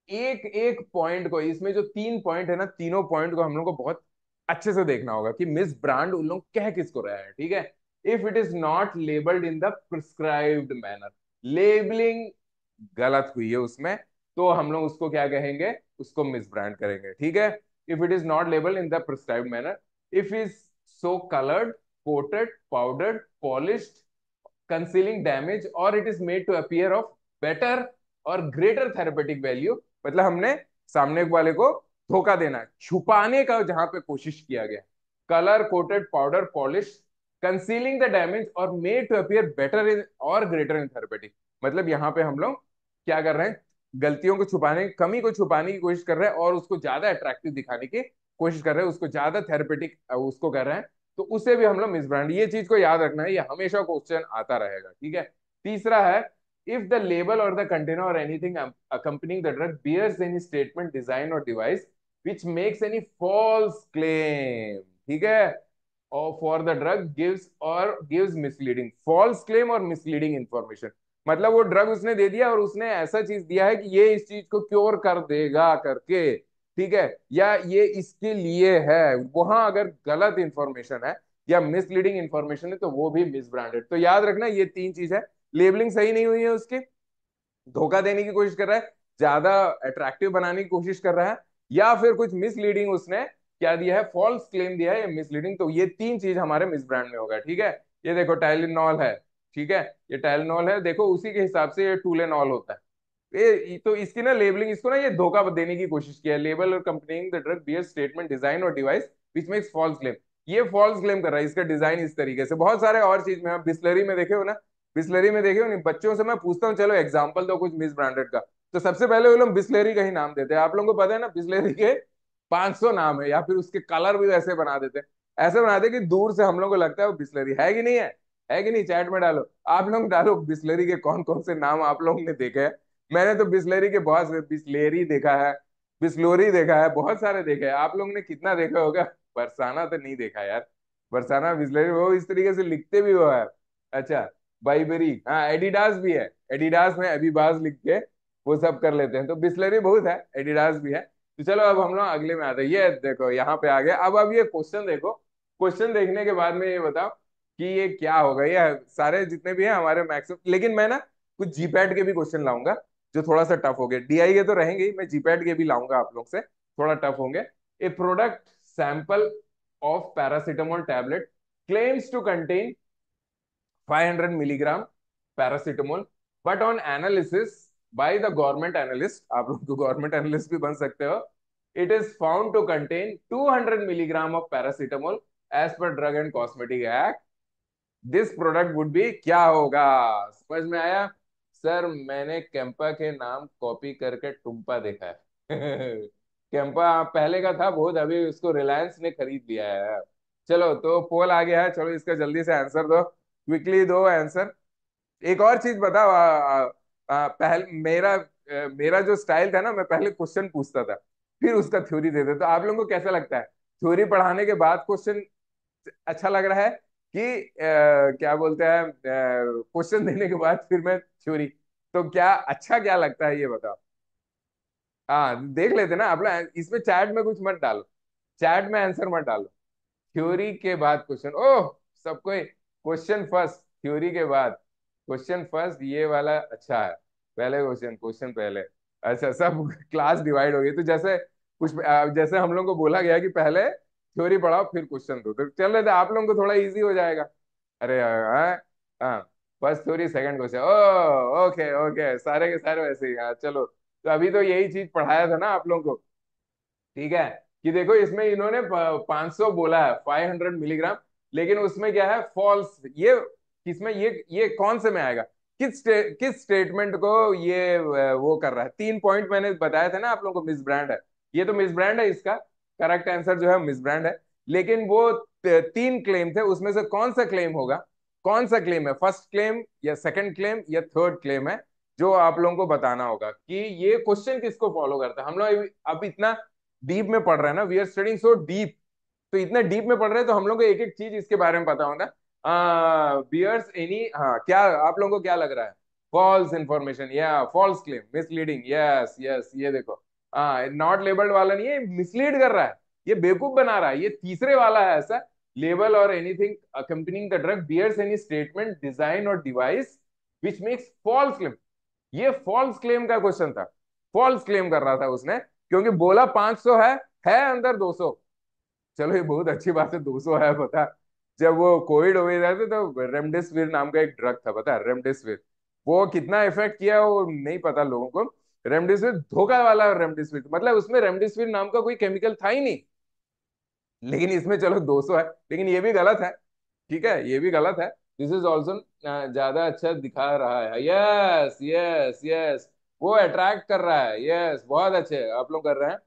Speaker 1: एक एक पॉइंट को, इसमें जो तीन पॉइंट है ना, तीनों पॉइंट को हम लोग को बहुत अच्छे से देखना होगा कि मिस ब्रांड उन लोग कह किसको रहा है। ठीक है, if it is not labelled in the prescribed manner, labelling गलत हुई है उसमें, तो हम लोग उसको क्या कहेंगे, उसको मिस ब्रांड करेंगे। ठीक है, if it is not labelled in the prescribed manner, if is so coloured, coated, powdered, polished, concealing damage, or it is made to appear of better और ग्रेटर थेरेपेटिक वैल्यू, मतलब हमने सामने वाले को धोखा देना है, छुपाने का जहां पे कोशिश किया गया, colour coated powder polish, concealing the damage और made to appear better in और ग्रेटर इन थेरेपेटिक। मतलब यहाँ पे हम लोग क्या कर रहे हैं, गलतियों को छुपाने, कमी को छुपाने की कोशिश कर रहे हैं और उसको ज्यादा अट्रैक्टिव दिखाने की कोशिश कर रहे हैं, उसको ज्यादा थेरेपेटिक उसको कर रहे हैं, तो उसे भी हम लोग मिसब्रांड। ये चीज को याद रखना है, ये हमेशा क्वेश्चन आता रहेगा, ठीक है। तीसरा है, इफ द लेबल और द कंटेनर और anything accompanying the drug bears any statement, design or device which makes any false claim, ठीक है, और for the drug gives misleading, false claim or misleading information. मतलब वो ड्रग उसने दे दिया और उसने ऐसा चीज दिया है कि ये इस चीज को क्योर कर देगा करके, ठीक है, या ये इसके लिए है, वहां अगर गलत इंफॉर्मेशन है या मिसलीडिंग इंफॉर्मेशन है तो वो भी मिसब्रांडेड। तो याद रखना ये तीन चीज है, लेबलिंग सही नहीं हुई है उसकी, धोखा देने की कोशिश कर रहा है, ज्यादा अट्रैक्टिव बनाने की कोशिश कर रहा है, या फिर कुछ मिसलीडिंग उसने क्या दिया है, फॉल्स क्लेम दिया है या मिसलीडिंग, तो ये तीन चीज हमारे मिस ब्रांड में होगा, ठीक है। ये देखो टाइलेनॉल है, ठीक है, ये टाइलेनॉल है, देखो उसी के हिसाब से ये टूलेनॉल होता है। ये तो इसकी ना लेबलिंग, इसको ना ये धोखा देने की कोशिश किया है, लेबल और company the drug bear statement design और device which makes false claim, ये फॉल्स क्लेम कर रहा है, इसका डिजाइन इस तरीके से। बहुत सारे और चीज में, आप बिस्लरी में देखे हो ना, बिस्लरी में देखे हो नहीं, बच्चों से मैं पूछता हूँ चलो एग्जाम्पल दो कुछ मिस ब्रांडेड का, तो सबसे पहले वो लोग बिस्लरी का ही नाम देते हैं। आप लोगों को पता है ना बिस्लरी के 500 नाम है, या फिर उसके कलर भी ऐसे बना देते हैं, ऐसे बनाते हैं कि दूर से हम लोग को लगता है वो बिस्लरी है कि नहीं है। है कि नहीं, चैट में डालो, आप लोग डालो बिस्लरी के कौन कौन से नाम आप लोगों ने देखे हैं। मैंने तो बिस्लरी के बहुत से, बिस्लेरी देखा है, बिस्लोरी देखा है, बहुत सारे देखे हैं, आप लोगों ने कितना देखा होगा। बरसाना तो नहीं देखा यार, बरसाना बिस्लरी वो इस तरीके से लिखते भी वो है। अच्छा, बाइबरी, हाँ एडिडास भी है, एडिडास में अभिबास लिख के वो सब कर लेते हैं, तो बिस्लरी बहुत है, एडिडास भी है। तो चलो अब हम लोग अगले में आते हैं, ये देखो यहाँ पे आ गया। अब ये क्वेश्चन देखो, क्वेश्चन देखने के बाद में ये बताओ कि ये क्या होगा, ये सारे जितने भी हैं हमारे मैक्सिमम, लेकिन मैं ना कुछ जीपैट के भी क्वेश्चन लाऊंगा जो थोड़ा सा टफ हो गए, डीआई के तो रहेंगे ही, मैं जीपैट के भी लाऊंगा आप लोग से, थोड़ा टफ होंगे। ए product sample of paracetamol tablet claims to contain 500 milligram paracetamol, but on analysis by the government analyst, आप लोग तो गवर्नमेंट एनालिस्ट भी बन सकते हो, it is found to contain 200 milligram of paracetamol as per drug and cosmetic act, this product would be, क्या होगा, समझ में आया। सर मैंने कैंपा के नाम कॉपी करके टुम्पा देखा है। कैंपा पहले का था बहुत, अभी उसको रिलायंस ने खरीद लिया है। चलो तो पोल आ गया है, चलो इसका जल्दी से आंसर दो, क्विकली दो आंसर। एक और चीज बताओ, पहले मेरा जो स्टाइल था ना, मैं पहले क्वेश्चन पूछता था फिर उसका थ्योरी देता, तो आप लोगों को कैसा लगता है, थ्योरी पढ़ाने के बाद क्वेश्चन अच्छा लग रहा है कि क्या बोलते हैं क्वेश्चन देने के बाद फिर मैं थ्योरी, तो क्या अच्छा क्या लगता है ये बताओ। हाँ देख लेते ना आप लोग, इसमें चैट में कुछ मत डालो, चैट में आंसर मत डालो, थ्योरी के बाद क्वेश्चन, ओह सबको क्वेश्चन फर्स्ट थ्योरी के बाद क्वेश्चन फर्स्ट, ये वाला अच्छा है, पहले क्वेश्चन क्वेश्चन पहले। अच्छा सब क्लास डिवाइड हो गई, तो जैसे कुछ जैसे हम लोग को बोला गया कि पहले थ्योरी पढ़ाओ फिर क्वेश्चन दो, तो चल रहे थे आप लोगों को थोड़ा इजी हो जाएगा। अरे हाँ, हाँ फर्स्ट थ्योरी सेकंड क्वेश्चन, ओ ओके ओके, सारे के सारे वैसे ही, हाँ चलो। तो अभी तो यही चीज पढ़ाया था ना आप लोगों को, ठीक है, कि देखो इसमें इन्होंने 500 बोला है, 500 मिलीग्राम, लेकिन उसमें क्या है फॉल्स, ये किसमें, ये कौन से में आएगा, किस स्टेटमेंट को ये वो कर रहा है। 3 पॉइंट मैंने बताया था ना आप लोगों को, मिस ब्रांड है, ये तो मिस ब्रांड है, इसका करेक्ट आंसर जो है मिस ब्रांड है। लेकिन वो 3 क्लेम थे, उसमें से कौन सा क्लेम होगा, कौन सा क्लेम है, फर्स्ट क्लेम या सेकंड क्लेम या थर्ड क्लेम है, जो आप लोगों को बताना होगा कि ये क्वेश्चन किसको फॉलो करता है। हम लोग अब इतना डीप में पढ़ रहे हैं ना, we are studying so deep, तो इतना डीप में पढ़ रहे हैं तो हम लोग को एक एक चीज इसके बारे में पता होना। बियर्स एनी, हाँ क्या आप लोगों को क्या लग रहा है, फॉल्स इंफॉर्मेशन या false claim, misleading, yes yes, ये देखो नॉट लेबल्ड वाला नहीं है, मिसलीड कर रहा है, ये बेवकूफ बना रहा है, ये तीसरे वाला है ऐसा, लेबल और anything accompanying the drug bears any statement design और device which makes false claim, ये फॉल्स क्लेम का क्वेश्चन था, फॉल्स क्लेम कर रहा था उसने, क्योंकि बोला 500 है अंदर 200। चलो ये बहुत अच्छी बात है, 200 है पता। जब वो कोविड हो गया था तो रेमडेसिविर नाम का एक ड्रग था, पता है रेमडेसिविर, वो कितना इफेक्ट किया वो नहीं पता लोगों को। रेमडेसिविर धोखा वाला रेमडेसिविर, मतलब उसमें रेमडेसिविर नाम का कोई केमिकल था ही नहीं, लेकिन इसमें चलो 200 है, लेकिन ये भी गलत है। ठीक है, ये भी गलत है। दिस इज ऑल्सो ज्यादा अच्छा दिखा रहा है। यस यस यस, वो अट्रैक्ट कर रहा है। यस, बहुत अच्छे आप लोग कर रहे हैं।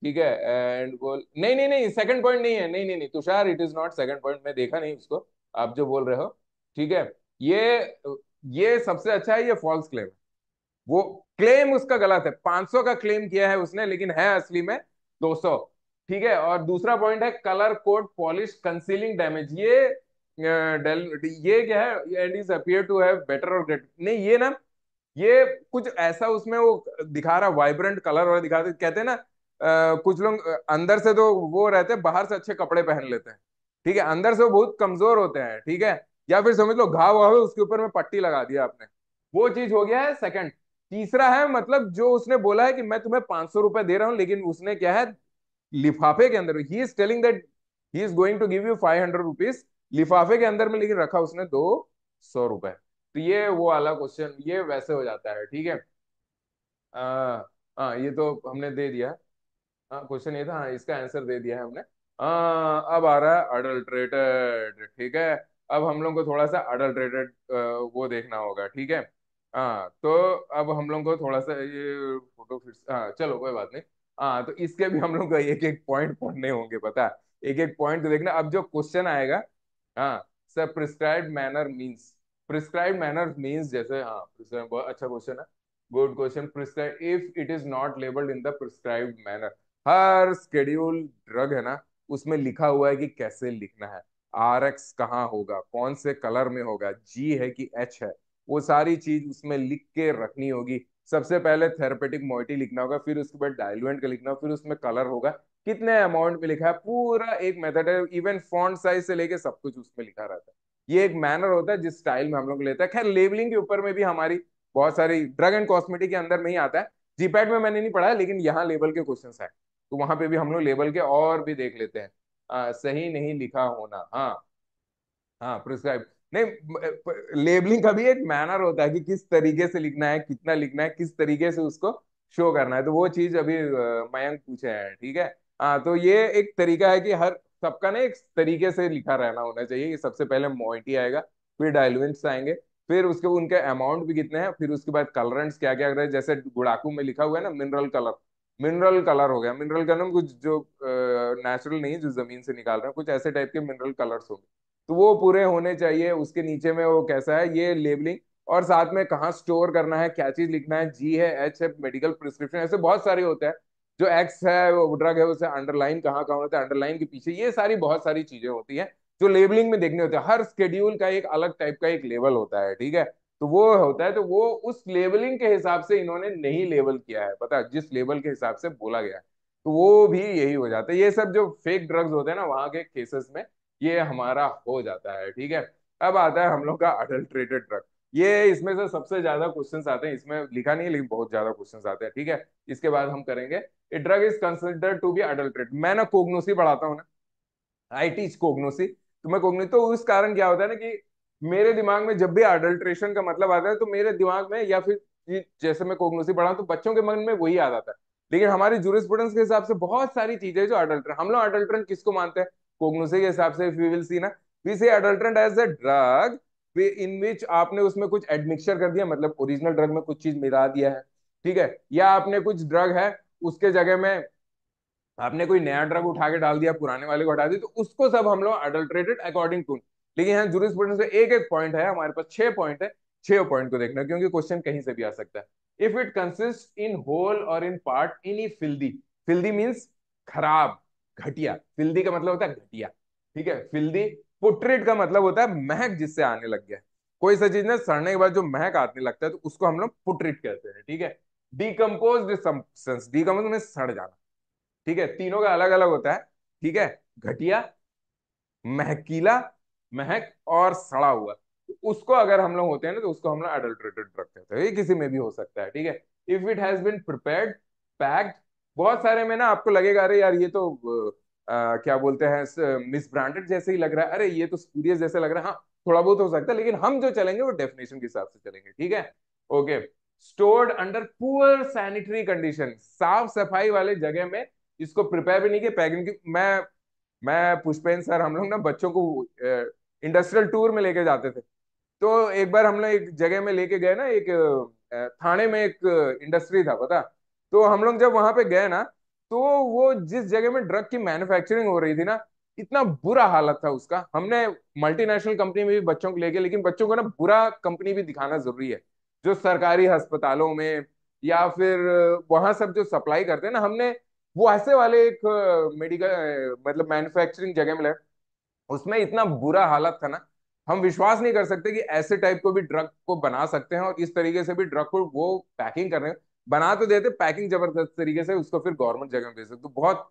Speaker 1: ठीक है, एंड बोल, नहीं नहीं नहीं, सेकंड पॉइंट नहीं है, नहीं नहीं नहीं Tushar, it is not second point, मैं देखा नहीं उसको, आप जो बोल रहे हो। ठीक है, ये ये सबसे अच्छा है, ये फॉल्स क्लेम। वो क्लेम उसका गलत है, 500 का क्लेम किया है उसने, लेकिन है असली में 200। ठीक है, और दूसरा पॉइंट है colour code polish concealing damage. ये क्या है, and is appear to have better or great, नहीं ये ना, ये कुछ ऐसा उसमें वो दिखा रहा, वाइब्रेंट कलर और दिखाते, कहते हैं ना कुछ लोग अंदर से तो वो रहते हैं, बाहर से अच्छे कपड़े पहन लेते हैं। ठीक है, अंदर से वो बहुत कमजोर होते हैं। ठीक है, या फिर समझ लो घाव वाव है, उसके ऊपर में पट्टी लगा दिया आपने, वो चीज हो गया है सेकंड। तीसरा है, मतलब जो उसने बोला है कि मैं तुम्हें 500 रुपए दे रहा हूं, लेकिन उसने क्या है, लिफाफे के अंदर, he is telling that he is going to give you 500 rupees, लिफाफे के अंदर में लेकिन रखा उसने 200 रुपए। तो ये वो वाला क्वेश्चन, ये वैसे हो जाता है। ठीक है, ये तो हमने दे दिया। हाँ, क्वेश्चन ये था, हाँ इसका आंसर दे दिया है हमने। अब आ रहा है अडल्ट्रेटेड। ठीक है, अब हम लोग को थोड़ा सा अडल्ट्रेटेड वो देखना होगा। ठीक है, तो अब हम लोग को थोड़ा सा ये फोटो फिर हाँ चलो कोई बात नहीं। तो इसके भी हम लोग को एक एक पॉइंट पढ़ने होंगे, पता है, एक एक पॉइंट तो देखना। अब जो क्वेश्चन आएगा, हाँ sir, prescribed manner means, prescribed manner means जैसे, हाँ prescribed, बहुत अच्छा क्वेश्चन है, good question. Prescribe if it is not labelled in the prescribed manner, her schedule drug है ना, उसमें लिखा हुआ है कि कैसे लिखना है, आर एक्स कहाँ होगा, कौन से कलर में होगा, जी है कि एच है, वो सारी चीज उसमें लिख के रखनी होगी। सबसे पहले थेरेपेटिक मोइटी लिखना होगा, फिर उसके बाद डाइल्यूएंट का लिखना होगा, फिर उसमें कलर होगा, कितने अमाउंट में लिखा है, पूरा एक मेथड है, इवन फॉन्ट साइज से लेके सब कुछ उसमें लिखा रहता है। ये एक मैनर होता है जिस स्टाइल में हम लोग लेते हैं। खैर लेबलिंग के ऊपर में भी हमारी बहुत सारी, ड्रग एंड कॉस्मेटिक के अंदर में ही आता है, जीपैट में मैंने नहीं पढ़ा है, लेकिन यहाँ लेवल के क्वेश्चन है, तो वहां पे भी हम लोग लेवल के और भी देख लेते हैं। सही नहीं लिखा होना, हाँ हाँ, प्रिस्क्राइब नहीं, लेबलिंग का भी एक मैनर होता है कि किस तरीके से लिखना है, कितना लिखना है, किस तरीके से उसको शो करना है, तो वो चीज अभी मयंक पूछे हैं। ठीक है, तो ये एक तरीका है कि हर सबका ना एक तरीके से लिखा रहना होना चाहिए, कि सबसे पहले मोइटी आएगा, फिर डाइल्यूएंट्स आएंगे, फिर उसके उनके अमाउंट भी कितने हैं, फिर उसके बाद कलरेंट्स क्या क्या रहे, जैसे गुड़ाकू में लिखा हुआ है ना मिनरल कलर, मिनरल कलर हो गया, मिनरल कलर कुछ जो नेचुरल नहीं जो जमीन से निकाल रहे हैं, कुछ ऐसे टाइप के मिनरल कलर्स होंगे, तो वो पूरे होने चाहिए। उसके नीचे में वो कैसा है ये लेबलिंग, और साथ में कहाँ स्टोर करना है, क्या चीज लिखना है, जी है, एच है, मेडिकल प्रिस्क्रिप्शन, ऐसे बहुत सारे होते हैं। जो एक्स है वो ड्रग है, उसे अंडरलाइन कहाँ कहाँ होता है, अंडरलाइन के पीछे, ये सारी बहुत सारी चीजें होती हैं जो लेबलिंग में देखने होते हैं। हर स्केड्यूल का एक अलग टाइप का एक लेवल होता है। ठीक है, तो वो होता है, तो वो उस लेबलिंग के हिसाब से इन्होंने नहीं लेबल किया है, पता है, जिस लेवल के हिसाब से बोला गया है, तो वो भी यही हो जाता है। ये सब जो फेक ड्रग्स होते हैं ना वहां के केसेस में ये हमारा हो जाता है। ठीक है, अब आता है हम लोग का अडल्ट्रेटेड ड्रग। ये इसमें से सबसे ज्यादा क्वेश्चंस आते हैं, इसमें लिखा नहीं है लेकिन बहुत ज्यादा क्वेश्चंस आते हैं। ठीक है, इसके बाद हम करेंगे, a drug is considered to be adulterate. मैं ना कोगनोसी पढ़ाता हूँ ना, आई टीच कोगनोसी, तो मैं कोगनी, तो उस कारण क्या होता है ना कि मेरे दिमाग में जब भी अडल्ट्रेशन का मतलब आता है, तो मेरे दिमाग में, या फिर जैसे मैं कोगनोसी पढ़ा तो बच्चों के मन में वही याद आता है। लेकिन हमारी जूरिस्प्रूडेंस के हिसाब से बहुत सारी चीजें जो अडल्ट्रेंट, हम लोग अडल्ट्रेंट किसको मानते हैं, कोगनोसी के हिसाब से, वी विल सी ना, we say adulterant as a drug in which आपने उसमें कुछ एडमिक्सचर कर दिया, मतलब ओरिजिनल ड्रग में कुछ चीज मिला दिया है। ठीक है, या आपने कुछ ड्रग है उसके जगह में आपने कोई नया ड्रग उठा के डाल दिया, पुराने वाले को हटा दिया, तो उसको सब हम लोग अडल्ट्रेटेड अकॉर्डिंग टू। लेकिन यहाँ जूरिस्प्रूडेंस में एक एक पॉइंट है, हमारे पास 6 पॉइंट है, 6 पॉइंट को देखना, क्योंकि क्वेश्चन कहीं से भी आ सकता है। If it consist in whole और in part in filthy, filthy means खराब, घटिया, फिल्दी का मतलब होता है घटिया। ठीक है, फिल्दी, पुट्रिड का मतलब होता है महक जिससे आने लग गया, कोई सा चीज ना सड़ने के बाद जो महक आने लगता है, तो उसको हम लोग पुट्रिड कहते हैं। ठीक है, डिकम्पोज सब्सटेंस, डिकम्पोज में सड़ जाना। ठीक है, तीनों का अलग अलग होता है। ठीक है, घटिया, महकीला, महक और सड़ा हुआ, तो उसको अगर हम लोग होते हैं ना, तो उसको हम लोग अडल्ट्रेटेड ड्रग कहते हैं। ये किसी में भी हो सकता है। ठीक है, if it has been prepared, packed, बहुत सारे में ना आपको लगेगा अरे यार ये तो क्या बोलते हैं, मिस ब्रांडेड जैसे ही लग रहा है, अरे ये तो स्पूरियस जैसे लग रहा है, हाँ थोड़ा बहुत हो सकता है, लेकिन हम जो चलेंगे वो डेफिनेशन के हिसाब से चलेंगे। ठीक है, okay, stored under poor sanitary condition, साफ सफाई वाले जगह में इसको प्रिपेयर भी नहीं किया, पैकिंग की। मैं पुष्पेन सर, हम लोग ना बच्चों को इंडस्ट्रियल टूर में लेके जाते थे। तो एक बार हम लोग एक जगह में लेके गए ना, एक थाने में एक इंडस्ट्री था पता। तो हम लोग जब वहां पे गए ना, तो वो जिस जगह में ड्रग की मैन्युफैक्चरिंग हो रही थी ना, इतना बुरा हालत था उसका। हमने मल्टीनेशनल कंपनी में भी बच्चों को लेके, लेकिन बच्चों को ना बुरा कंपनी भी दिखाना जरूरी है। जो सरकारी अस्पतालों में या फिर वहां सब जो सप्लाई करते हैं ना, हमने वो ऐसे वाले एक मेडिकल मतलब मैन्युफैक्चरिंग जगह में, उसमें इतना बुरा हालत था ना, हम विश्वास नहीं कर सकते कि ऐसे टाइप को भी ड्रग को बना सकते हैं, और इस तरीके से भी ड्रग को वो पैकिंग कर रहे हैं। बना तो देते, पैकिंग जबरदस्त तरीके से उसको फिर गवर्नमेंट जगह में भेज सकते। तो बहुत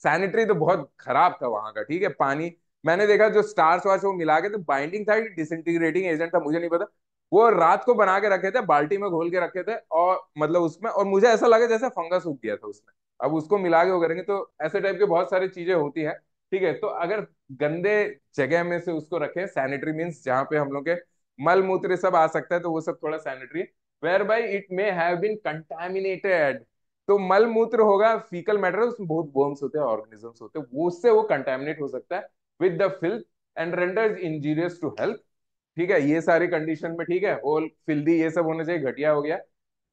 Speaker 1: सैनिटरी तो बहुत खराब था वहां का, ठीक है। पानी मैंने देखा जो स्टार्च वार्च वो मिला के, तो बाइंडिंग था, डिसइंटीग्रेटिंग एजेंट था, मुझे नहीं पता। वो रात को बना के रखे थे, बाल्टी में घोल के रखे थे, और मतलब उसमें, और मुझे ऐसा लगा जैसे फंगस उग गया था उसमें। अब उसको मिला के वो करेंगे, तो ऐसे टाइप के बहुत सारी चीजें होती है, ठीक है। तो अगर गंदे जगह में से उसको रखें, सैनिटरी मीन्स जहाँ पे हम लोग के मल मूत्र सब आ सकता है, तो वो सब थोड़ा sanitary, whereby it may have been contaminated. तो मल मूत्र होगा, फीकल मैटर, उसमें बहुत वर्म्स होते हैं, ऑर्गेनिजम्स होते हैं, वो उससे वो कंटेमिनेट हो सकता है with the filth and renders injurious to health, ठीक है। ये सारी कंडीशन में, ठीक है, होल फिल्दी ये सब होना चाहिए, घटिया हो गया।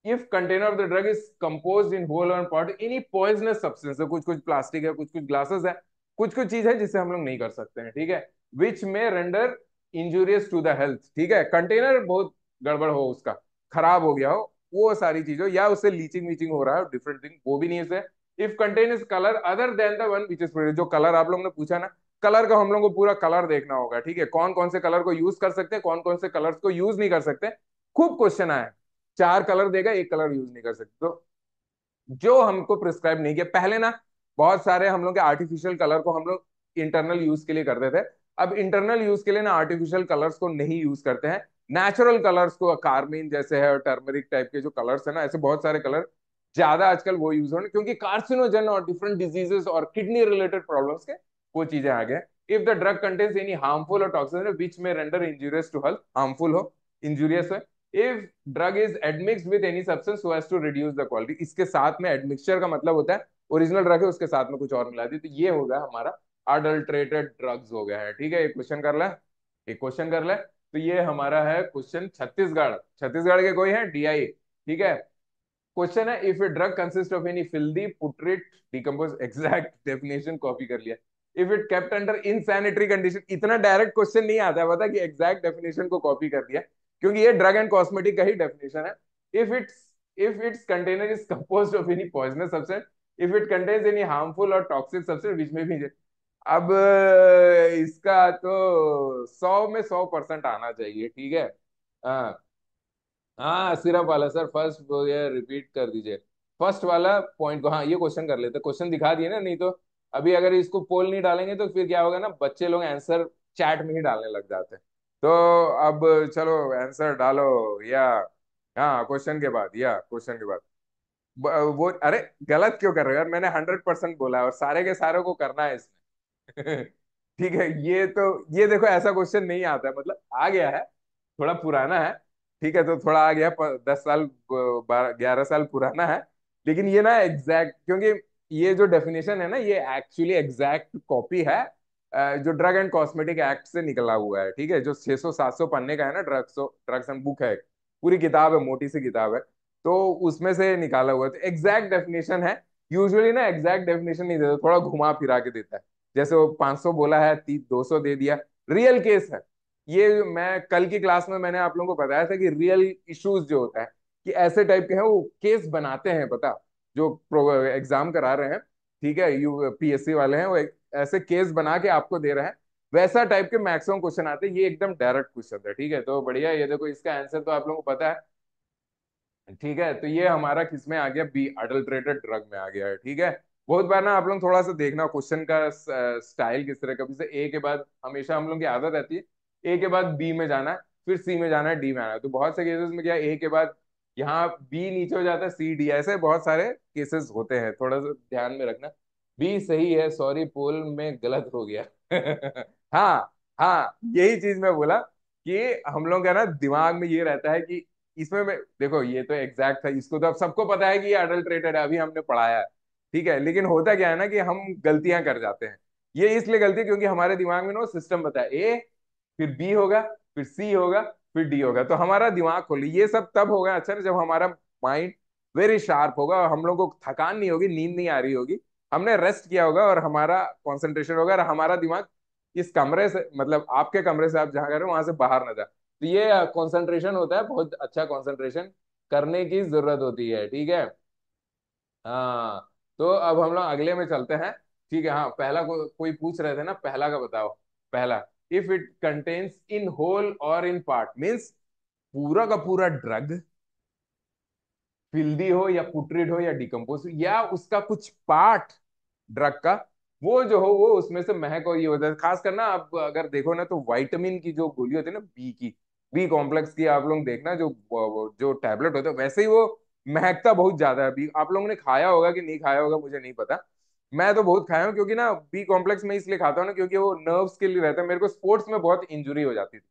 Speaker 1: If container of the drug is compose in whole or part any poisonous substance, कुछ कुछ प्लास्टिक है, कुछ कुछ ग्लासेस है, कुछ कुछ चीज है जिससे हम लोग नहीं कर सकते हैं, ठीक है। Which may render injurious to the health, ठीक है। कंटेनर बहुत गड़बड़ हो, उसका खराब हो गया हो, वो सारी चीजों, या उससे लीचिंग वीचिंग हो रहा है, डिफरेंट थिंग, वो भी नहीं है। If contain is colour other then the one which is, जो कलर आप लोगों ने पूछा ना, कलर का हम लोग को पूरा कलर देखना होगा, ठीक है। कौन कौन से कलर को यूज कर सकते हैं, कौन कौन से कलर्स को यूज नहीं कर सकते। खूब क्वेश्चन आया, 4 कलर देगा, एक कलर यूज नहीं कर सकते। तो जो हमको प्रिस्क्राइब नहीं किया पहले ना, बहुत सारे हम लोग के आर्टिफिशियल कलर को हम लोग इंटरनल यूज के लिए करते थे। अब इंटरनल यूज के लिए ना आर्टिफिशियल कलर्स को नहीं यूज करते हैं, नेचुरल कलर्स को, कार्मीन जैसे है और टर्मरिक टाइप के जो कलर्स है ना, ऐसे बहुत सारे कलर ज्यादा आजकल वो यूज हो रहे हैं, क्योंकि कार्सिनोजन और डिफरेंट डिजीजेस और किडनी रिलेटेड प्रॉब्लम्स के वो चीजें आ गए। If the drug contains any harmful और toxin which may render injurious to health, harmful हो, इंजूरियस हो। If drug is admixed with any substance so as to reduce the quality, इसके साथ में एडमिक्सचर का मतलब होता है ओरिजिनल ड्रग है उसके साथ में कुछ और मिला दी, तो ये हो गया हमारा अडल्ट्रेटेड ड्रग्स हो गया है, ठीक है। एक क्वेश्चन कर ले, एक क्वेश्चन कर ले। तो ये हमारा है क्वेश्चन छत्तीसगढ़, छत्तीसगढ़ के कोई है डीआई, ठीक है। क्वेश्चन है, if a drug consist of any filthy putrid decompose, exact definition copy कर लिया। If it kept under insanitary condition, इतना डायरेक्ट क्वेश्चन नहीं आता है पता, कि एग्जैक्ट डेफिनेशन को कॉपी कर दिया, क्योंकि ये ड्रग एंड कॉस्मेटिक का ही डेफिनेशन है। If it's container is composed of any poisonous substance, if it contains any harmful और टॉक्सिक सब्सटेंस विच में भी। अब इसका तो 100 में 100% आना चाहिए, ठीक है। हाँ, हाँ सिरप वाला सर, फर्स्ट वो ये रिपीट कर दीजिए, फर्स्ट वाला पॉइंट को। हाँ ये क्वेश्चन कर लेते, क्वेश्चन दिखा दिए ना, नहीं तो अभी अगर इसको पोल नहीं डालेंगे तो फिर क्या होगा ना, बच्चे लोग आंसर चैट में ही डालने लग जाते हैं। तो अब चलो आंसर डालो, या हाँ क्वेश्चन के बाद, या क्वेश्चन के बाद वो, अरे गलत क्यों कर रहे हो यार, मैंने 100% बोला है, और सारे के सारे को करना है इसमें। ठीक है, ये तो, ये देखो ऐसा क्वेश्चन नहीं आता है, मतलब आ गया है, थोड़ा पुराना है, ठीक है। तो थोड़ा आ गया, 10 साल 11 साल पुराना है, लेकिन ये ना एग्जैक्ट, क्योंकि ये जो डेफिनेशन है ना, ये एक्चुअली एग्जैक्ट कॉपी है जो ड्रग एंड कॉस्मेटिक एक्ट से निकला हुआ है, ठीक है। जो 600 700 पन्ने का है ना, ड्रग्स एंड बुक है, पूरी किताब है, मोटी सी किताब है, तो उसमें से निकाला हुआ है, तो एग्जैक्ट डेफिनेशन है। यूजुअली ना एग्जैक्ट डेफिनेशन नहीं देता, थोड़ा घुमा फिरा के देता है। जैसे वो 500 बोला है, 200 दे दिया, रियल केस है ये। मैं कल की क्लास में मैंने आप लोगों को बताया था कि रियल इश्यूज जो होता है, कि ऐसे टाइप के हैं, वो केस बनाते हैं पता, जो एग्जाम करा रहे हैं, ठीक है, यूपीएससी वाले हैं, वो ऐसे केस बना के आपको दे रहे हैं, वैसा टाइप के मैक्सिमम क्वेश्चन आते हैं। ये एकदम डायरेक्ट क्वेश्चन है, ठीक है। तो बढ़िया, ये देखो इसका आंसर तो आप लोगों को पता है, ठीक है। तो ये हमारा किस में आ गया, बी अडल्ट्रेटेड ड्रग में आ गया है, ठीक है। बहुत बार ना आप लोग थोड़ा सा देखना क्वेश्चन का स्टाइल किस तरह का, कभी से ए के बाद हमेशा हम लोग की आदत रहती है ए के बाद बी में जाना है, फिर सी में जाना है, डी में आना है। तो बहुत से केसेस में क्या, ए के बाद यहाँ बी नीचे हो जाता है, सी डी, ऐसे बहुत सारे केसेस होते हैं, थोड़ा सा ध्यान में रखना। बी सही है, सॉरी पोल में गलत हो गया। हाँ, हाँ यही चीज मैं बोला, कि हम लोग का ना दिमाग में ये रहता है कि इसमें देखो ये तो एग्जैक्ट था, इसको तो अब सबको पता है कि ये अडल्ट्रेटेड है, अभी हमने पढ़ाया है। ठीक है, लेकिन होता क्या है ना कि हम गलतियां कर जाते हैं। ये इसलिए गलती है क्योंकि हमारे दिमाग में ना वो सिस्टम पता है, ए फिर बी होगा, फिर सी होगा, फिर डी होगा, तो हमारा दिमाग खोली ये सब तब होगा अच्छा ना जब हमारा माइंड वेरी शार्प होगा और हम लोगों को थकान नहीं होगी, नींद नहीं आ रही होगी, हमने रेस्ट किया होगा और हमारा कंसंट्रेशन होगा और हमारा दिमाग इस कमरे से, मतलब आपके कमरे से आप जहां कर रहे हो वहां से बाहर ना जाए। तो ये कंसंट्रेशन होता है, बहुत अच्छा कंसंट्रेशन करने की जरूरत होती है। ठीक है, हाँ। तो अब हम लोग अगले में चलते हैं। ठीक है, हाँ पहला कोई पूछ रहे थे ना, पहला का बताओ। पहला, if it contains in whole और इन पार्ट, मीन्स पूरा का पूरा ड्रग फिल्दी हो या पुट्रिड हो या डिकम्पोज या उसका कुछ पार्ट ड्रग का, वो जो हो वो उसमें से महक और ये होता है। खास करना आप अगर देखो ना तो विटामिन की जो गोली होती है ना, बी की, बी कॉम्प्लेक्स की, आप लोग देखना जो जो टैबलेट होता है वैसे ही वो महकता बहुत ज्यादा है। बी आप लोगों ने खाया होगा कि नहीं खाया होगा मुझे नहीं पता, मैं तो बहुत खाया हूँ क्योंकि ना बी कॉम्प्लेक्स में इसलिए खाता हूँ ना क्योंकि वो नर्व्स के लिए रहता है। मेरे को स्पोर्ट्स में बहुत इंजुरी हो जाती थी,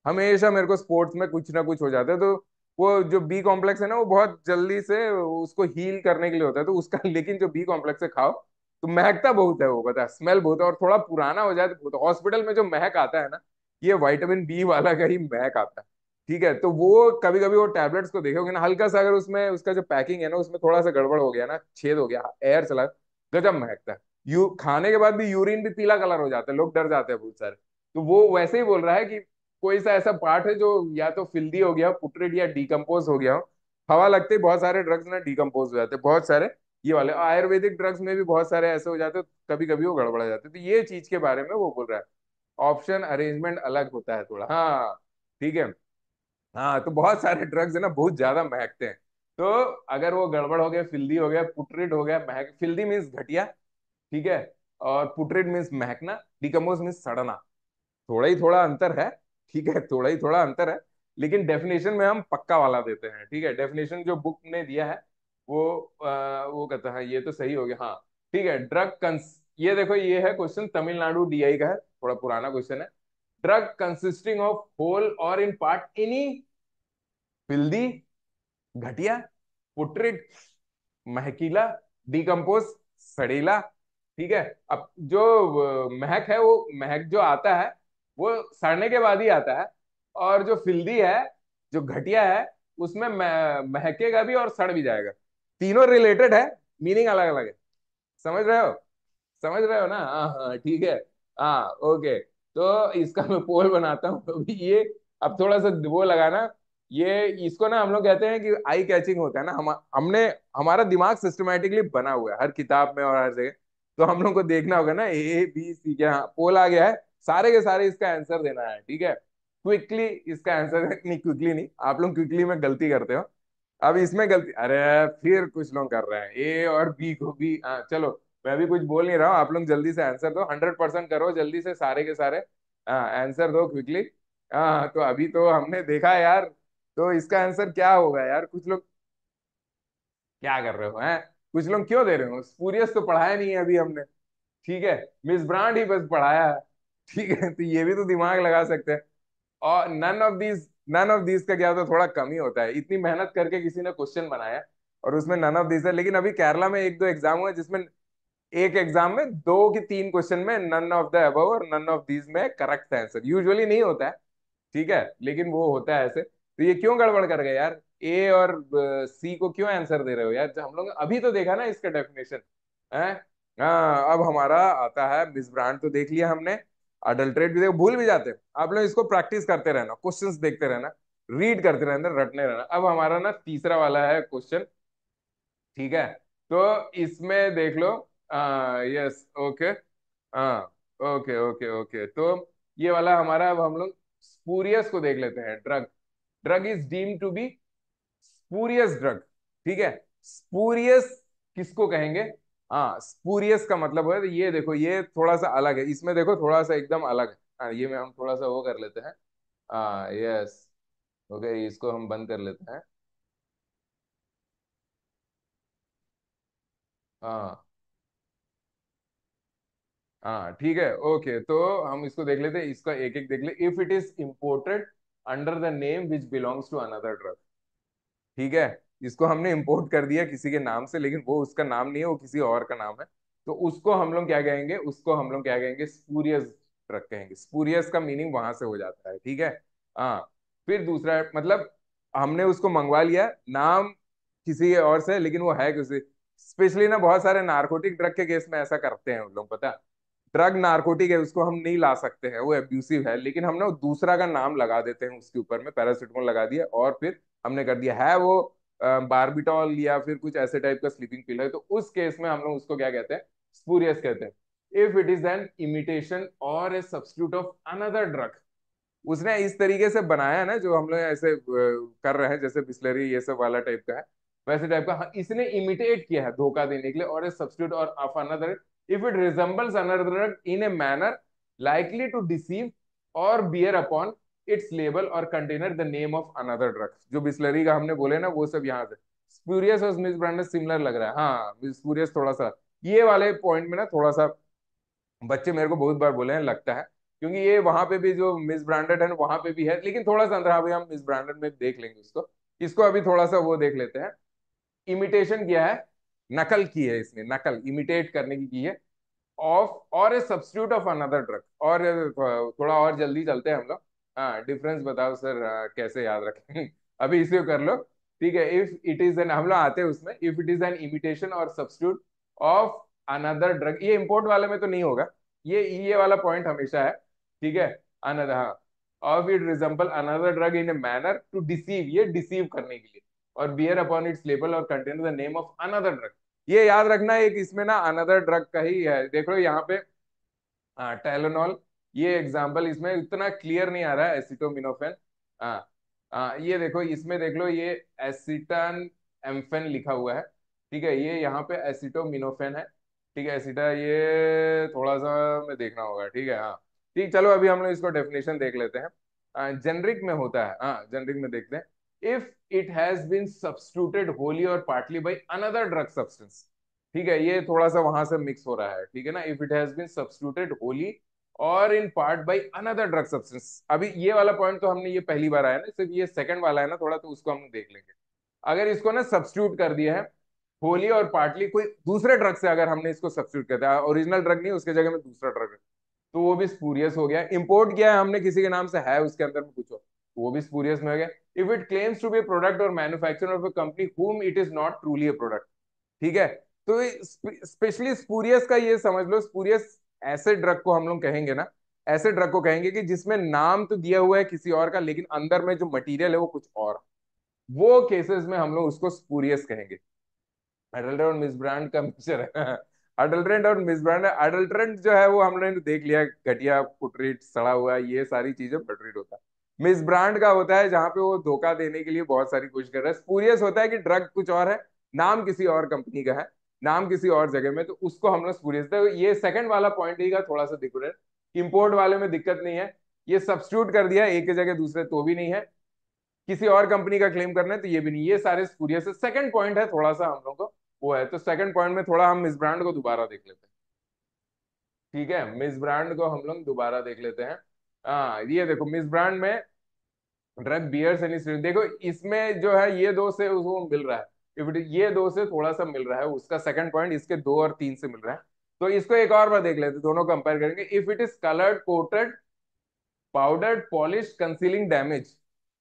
Speaker 1: हमेशा मेरे को स्पोर्ट्स में कुछ ना कुछ हो जाता है, तो वो जो बी कॉम्प्लेक्स है ना वो बहुत जल्दी से उसको हील करने के लिए होता है, तो उसका लेकिन जो बी कॉम्प्लेक्स है खाओ तो महकता बहुत है, वो पता है स्मेल बहुत है, और थोड़ा पुराना हो जाए तो बहुत। हॉस्पिटल में जो महक आता है ना, ये विटामिन बी वाला का ही महक आता है। ठीक है, तो वो कभी कभी वो टैबलेट्स को देखोगे ना, हल्का सा अगर उसमें उसका जो पैकिंग है ना उसमें थोड़ा सा गड़बड़ हो गया ना, छेद हो गया, एयर चला, गजब महकता है। यू खाने के बाद भी यूरिन भी पीला कलर हो जाता है, लोग डर जाते हैं बहुत सारे। तो वो वैसे ही बोल रहा है कि कोई सा ऐसा पार्ट है जो या तो फिल्दी हो गया, पुट्रेड या डिकम्पोज हो गया हो। हवा लगते ही बहुत सारे ड्रग्स ना डिकम्पोज हो जाते हैं, बहुत सारे ये वाले आयुर्वेदिक ड्रग्स में भी बहुत सारे ऐसे हो जाते हैं, कभी कभी वो गड़बड़ा जाते हैं। तो ये चीज के बारे में वो बोल रहा है, ऑप्शन अरेंजमेंट अलग होता है थोड़ा, हाँ। ठीक है, हाँ तो बहुत सारे ड्रग्स है ना बहुत ज्यादा महकते हैं। तो अगर वो गड़बड़ हो गया, फिल्दी हो गया, पुट्रिड हो गया, महक, फिल्दी मीन्स घटिया, ठीक है, और पुट्रिड मीन्स महकना, डिकम्पोज मीन्स सड़ना, थोड़ा ही थोड़ा अंतर है। ठीक है, थोड़ा ही थोड़ा अंतर है, लेकिन डेफिनेशन में हम पक्का वाला देते हैं। ठीक है, डेफिनेशन जो बुक ने दिया है वो वो कहता है ये तो सही हो गया, हाँ। ठीक है, ड्रग कंस, ये देखो ये है क्वेश्चन तमिलनाडु डीआई का है, थोड़ा पुराना क्वेश्चन है। ड्रग कंसिस्टिंग ऑफ होल और इन पार्ट एनी फिल्दी, घटिया, पुट्रिड, महकीला, डिकम्पोज, सड़ीला। ठीक है, अब जो महक है वो महक जो आता है वो सड़ने के बाद ही आता है, और जो फिल्दी है, जो घटिया है, उसमें महकेगा भी और सड़ भी जाएगा। तीनों रिलेटेड है, मीनिंग अलग अलग है। समझ रहे हो, समझ रहे हो ना, हाँ हाँ ठीक है। हाँ ओके, तो इसका मैं पोल बनाता हूँ अभी ये। अब थोड़ा सा वो लगाना, ये इसको ना हम लोग कहते हैं कि आई कैचिंग होता है ना, हमने हमारा दिमाग सिस्टमेटिकली बना हुआ है हर किताब में और हर जगह। तो हम लोग को देखना होगा ना ए बी सी क्या, हाँ पोल आ गया है, सारे के सारे इसका आंसर देना है। ठीक है, क्विकली इसका आंसर नहीं, क्विकली नहीं, आप लोग क्विकली में गलती करते हो। अब इसमें गलती, अरे फिर कुछ लोग कर रहे हैं ए और बी को भी, हाँ चलो, मैं भी कुछ बोल नहीं रहा हूँ, आप लोग जल्दी से आंसर दो, 100% करो जल्दी से सारे के सारे, हाँ आंसर दो क्विकली। हाँ तो अभी तो हमने देखा यार, तो इसका आंसर क्या होगा यार, कुछ लोग क्या कर रहे हो हैं, कुछ लोग क्यों दे रहे हो, स्पूरियस तो पढ़ाया नहीं है अभी हमने। ठीक है, मिस ब्रांड ही बस पढ़ाया है। ठीक है, तो ये भी तो दिमाग लगा सकते हैं। और नन ऑफ दीज का क्या होता है, थोड़ा कम ही होता है, इतनी मेहनत करके किसी ने क्वेश्चन बनाया और उसमें नन ऑफ दीज है। लेकिन अभी केरला में एक दो एग्जाम हुए जिसमें एक एग्जाम में दो की तीन क्वेश्चन में नन ऑफ द अबव और नन ऑफ दीज में करेक्ट आंसर, यूजुअली नहीं होता है। ठीक है, लेकिन वो होता है ऐसे, तो ये क्यों गड़बड़ कर गए यार, ए और सी को क्यों आंसर दे रहे हो यार, जब हम लोग अभी तो देखा ना इसका डेफिनेशन है। हाँ अब हमारा आता है मिस ब्रांड, तो देख लिया हमने, अडल्ट्रेट भी देखो, भूल भी जाते हैं आप लोग, इसको प्रैक्टिस करते रहना, क्वेश्चंस देखते रहना, रीड करते रहना, रटने रहना। अब हमारा ना तीसरा वाला है क्वेश्चन। ठीक है, तो इसमें देख लो, यस ओके, हाँ ओके ओके ओके, तो ये वाला हमारा, अब हम लोग स्पूरियस को देख लेते हैं। Drug, drug is deemed to be spurious drug. ठीक है, स्पूरियस किसको कहेंगे, हाँ स्पूरियस का मतलब है, ये देखो ये थोड़ा सा अलग है, इसमें देखो थोड़ा सा एकदम अलग है। हाँ ये में हम थोड़ा सा वो कर लेते हैं, हाँ यस ओके, इसको हम बंद कर लेते हैं। हाँ हाँ ठीक है ओके, तो हम इसको देख लेते हैं, इसका एक एक देख ले। If it is imported under the name which belongs to another drug, ठीक है। इसको हमने इंपोर्ट कर दिया किसी के नाम से, लेकिन वो उसका नाम नहीं है, वो किसी और का नाम है। तो उसको हम लोग क्या कहेंगे, उसको हम लोग क्या कहेंगे, स्पूरियस ड्रग कहेंगे। स्पूरियस का मीनिंग वहां से हो जाता है, ठीक है। हाँ। फिर दूसरा मतलब हमने उसको मंगवा लिया, नाम किसी और से, लेकिन वो है किसी। स्पेशली ना बहुत सारे नारकोटिक ड्रग के केस में ऐसा करते हैं उन लोग, पता है। ड्रग नारकोटिक है, उसको हम नहीं ला सकते हैं, वो एब्यूसिव है, लेकिन हम ना दूसरा का नाम लगा देते हैं उसके ऊपर में, पैरासिटामोल लगा दिया और फिर हमने कर दिया है वो बारबिटॉल या फिर कुछ ऐसे टाइप का स्लीपिंग पिल है, तो उस केस में हम लोग उसको क्या कहते हैं, स्पूरियस कहते हैं। If it is N imitation और a substitute of another drug. उसने इस तरीके से बनाया ना, जो हम लोग ऐसे कर रहे हैं, जैसे बिस्लरी ये सब वाला टाइप का है, वैसे टाइप का। हाँ, इसने इमिटेट किया है धोखा देने के लिए, or a substitute or of another, if it resembles another drug in a manner likely to deceive or bear upon its label or container the name of another drug. जो बिस्लरी का हमने बोले ना, वो सब यहाँ से। स्पूरियस और मिस ब्रांडेड सिमिलर लग रहा है, हाँ स्पूरियस थोड़ा सा ये वाले पॉइंट में ना थोड़ा सा बच्चे मेरे को बहुत बार बोले हैं, लगता है, क्योंकि ये वहां पे भी जो मिस ब्रांडेड है वहां पे भी है, लेकिन थोड़ा सा अंदर। अभी हम मिस ब्रांडेड में देख लेंगे उसको। इसको अभी थोड़ा सा वो देख लेते हैं। इमिटेशन किया है, नकल की है इसने, नकल इमिटेट करने की है, ऑफ और a substitute of another drug. और थोड़ा और जल्दी चलते हैं हम लोग। हाँ, डिफरेंस बताओ सर, कैसे याद रखें अभी इसे कर लो। ठीक है, इफ इट इज एन, हम लोग आते हैं उसमें, if it is N imitation और सब्स्टिट्यूट ऑफ अनदर ड्रग, ये इंपोर्ट वाले में तो नहीं होगा, ये वाला पॉइंट हमेशा है, ठीक है। अनदर, हाँ, of it resemble another drug in a manner to deceive, ये डिसीव करने के लिए, or bear upon its label or contain the name of another drug. ये याद रखना, एक इसमें ना अनदर ड्रग का ही है, देख लो यहाँ पे। हाँ, टाइलेनॉल, ये एग्जांपल इसमें इतना क्लियर नहीं आ रहा है, एसिटोमिनोफेन। हाँ। हाँ, ये देखो इसमें देख लो, ये एसिटन एम्फेन लिखा हुआ है, ठीक है। ये यहाँ पे एसिटोमिनोफेन है, ठीक है। एसिटा ये थोड़ा सा में देखना होगा, ठीक है। हाँ, ठीक, चलो अभी हम लोग इसको डेफिनेशन देख लेते हैं। जेनरिक में होता है, हाँ जेनरिक में देखते हैं। If it has been substituted wholly और partly by another drug substance, ठीक है। ये थोड़ा सा वहां से मिक्स हो रहा है, ठीक है ना। If it has been substituted wholly और in part by another drug substance. अभी ये वाला पॉइंट तो हमने, ये पहली बार आया ना, सिर्फ ये सेकंड वाला है ना थोड़ा, तो उसको हम देख लेंगे। अगर इसको ना सब्स्टिट्यूट कर दिया है होली और पार्टली कोई दूसरे ड्रग से, अगर हमने इसको सब्स्टिट्यूट कर दिया, ओरिजिनल ड्रग नहीं उसके जगह में दूसरा ड्रग है, तो वो भी स्पूरियस हो गया। इंपोर्ट किया है हमने किसी के नाम से, है उसके अंदर में कुछ और, तो वो भी स्पूरियस में हो गया। If it claims to be product और manufacture of a company whom it is not truly a product, ठीक है। तो स्पेशली स्पूरियस का ये समझ लो, स्पूरियस ऐसे ड्रग को हम लोग कहेंगे ना, ऐसे ड्रग को कहेंगे कि जिसमें नाम तो दिया हुआ है किसी और का, लेकिन अंदर में जो मटेरियल है वो कुछ और, वो केसेस में हम लोग उसको स्पूरियस कहेंगे। अडल्ट्रेंट और मिसब्रांड का मिक्सचर है अडल्ट्रेंट और मिसब्रांड है। अडल्ट्रेंट जो है वो हमने देख लिया, घटिया, पुटरीट, सड़ा हुआ, ये सारी चीजें पुटरीट होता है। मिसब्रांड का होता है जहां पे वो धोखा देने के लिए बहुत सारी कोशिश कर रहा है। स्पूरियस होता है कि ड्रग कुछ और है, नाम किसी और कंपनी का है, नाम किसी और जगह में, तो उसको हम लोग स्पूरियस। तो ये सेकंड वाला पॉइंट ही का थोड़ा सा दिक्कत है। इंपोर्ट वाले में दिक्कत नहीं है, ये सब्स्टिट्यूट कर दिया एक की जगह दूसरे, तो भी नहीं है। किसी और कंपनी का क्लेम करना है तो ये भी नहीं, ये सारे स्पूरियस है। सेकंड पॉइंट है थोड़ा सा हम लोग को वो है, तो सेकंड पॉइंट में थोड़ा हम मिस ब्रांड को दोबारा देख लेते हैं, ठीक है। मिस ब्रांड को हम लोग दोबारा देख लेते हैं। हाँ, ये देखो मिस ब्रांड में ड्रग बियर्स एंड स्पिरिट, देखो इसमें जो है ये दो से उसको मिल रहा है। इफ इट, ये दो से थोड़ा सा मिल रहा है, उसका सेकंड पॉइंट इसके दो और तीन से मिल रहा है। तो इसको एक और बार देख लेते हैं, दोनों कंपेयर करेंगे। If it is coloured, coated, powdered, polish, concealing damage,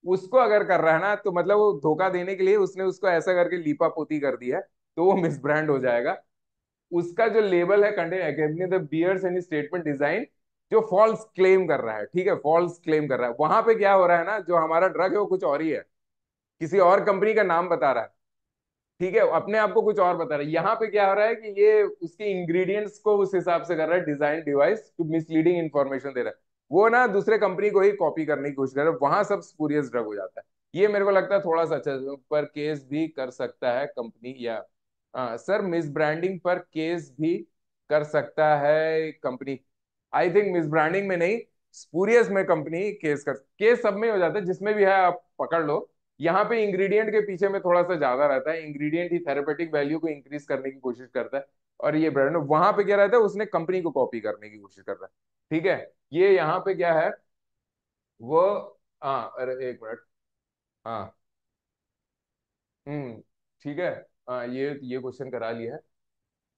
Speaker 1: उसको अगर कर रहा है ना, तो मतलब वो धोखा देने के लिए उसने उसको ऐसा करके लीपा पोती कर दिया है, तो वो मिस ब्रांड हो जाएगा। उसका जो लेबल है, contain accompany the bears any statement design, जो फॉल्स क्लेम कर रहा है, ठीक है, फॉल्स क्लेम कर रहा है। वहां पे क्या हो रहा है ना, जो हमारा ड्रग है वो कुछ और ही है, किसी और कंपनी का नाम बता रहा है, ठीक है, अपने आप को कुछ और बता रहा है। यहाँ पे क्या हो रहा है कि ये उसके इंग्रेडिएंट्स को उस हिसाब से कर रहा है, design device to misleading information दे रहा है। वो ना दूसरे कंपनी को ही कॉपी करने की कोशिश कर रहा है, वहां सब स्पूरियस ड्रग हो जाता है। ये मेरे को लगता है थोड़ा सा अच्छा, पर केस भी कर सकता है कंपनी, या हाँ सर मिस ब्रांडिंग पर केस भी कर सकता है company. I think miss branding में नहीं, स्पूरियस में कंपनी केस सब में हो जाता है, जिसमें भी है आप पकड़ लो। यहाँ पे इंग्रेडिएंट के पीछे में थोड़ा सा ज्यादा रहता है, इंग्रेडिएंट ही थेरेपेटिक वैल्यू को इंक्रीज करने की कोशिश करता है, और ये ब्रांड वहां पे क्या रहता है, उसने कंपनी को कॉपी करने की कोशिश कर रहा है, ठीक है। ये यहाँ पे क्या है वो, हाँ अरे एक मिनट, हाँ हम्म, ठीक है। ये क्वेश्चन करा लिया है।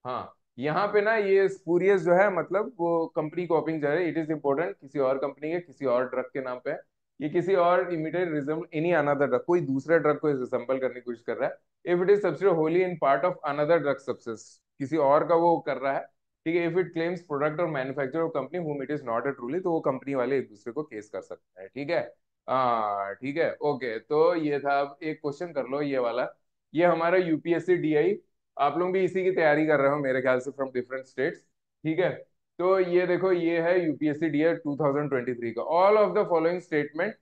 Speaker 1: हाँ, यहाँ पे ना ये स्पूरियस जो है मतलब वो कंपनी कॉपिंग जो है, इट इज इम्पोर्टेंट किसी और कंपनी के किसी और ड्रग के नाम पे है। ये किसी और imitate resemble any another drug, कोई दूसरे ड्रग को रिसेंबल करने की कोशिश कर रहा है। If it is subsidy Holi in part of another drug substance, किसी और का वो कर रहा है। ठीक है, इफ इट क्लेम्स प्रोडक्ट और manufacture of company whom it is not a truly, तो वो कंपनी वाले एक दूसरे को केस कर सकते हैं। ठीक है। हाँ ठीक है, ओके, तो ये था। अब एक क्वेश्चन कर लो ये वाला। ये हमारा यूपीएससी डीआई, आप लोग भी इसी की तैयारी कर रहे हो मेरे ख्याल से, फ्रॉम डिफरेंट स्टेट्स। ठीक है। तो ये देखो, ये है यूपीएससी डीए 2023 का। All of the following statement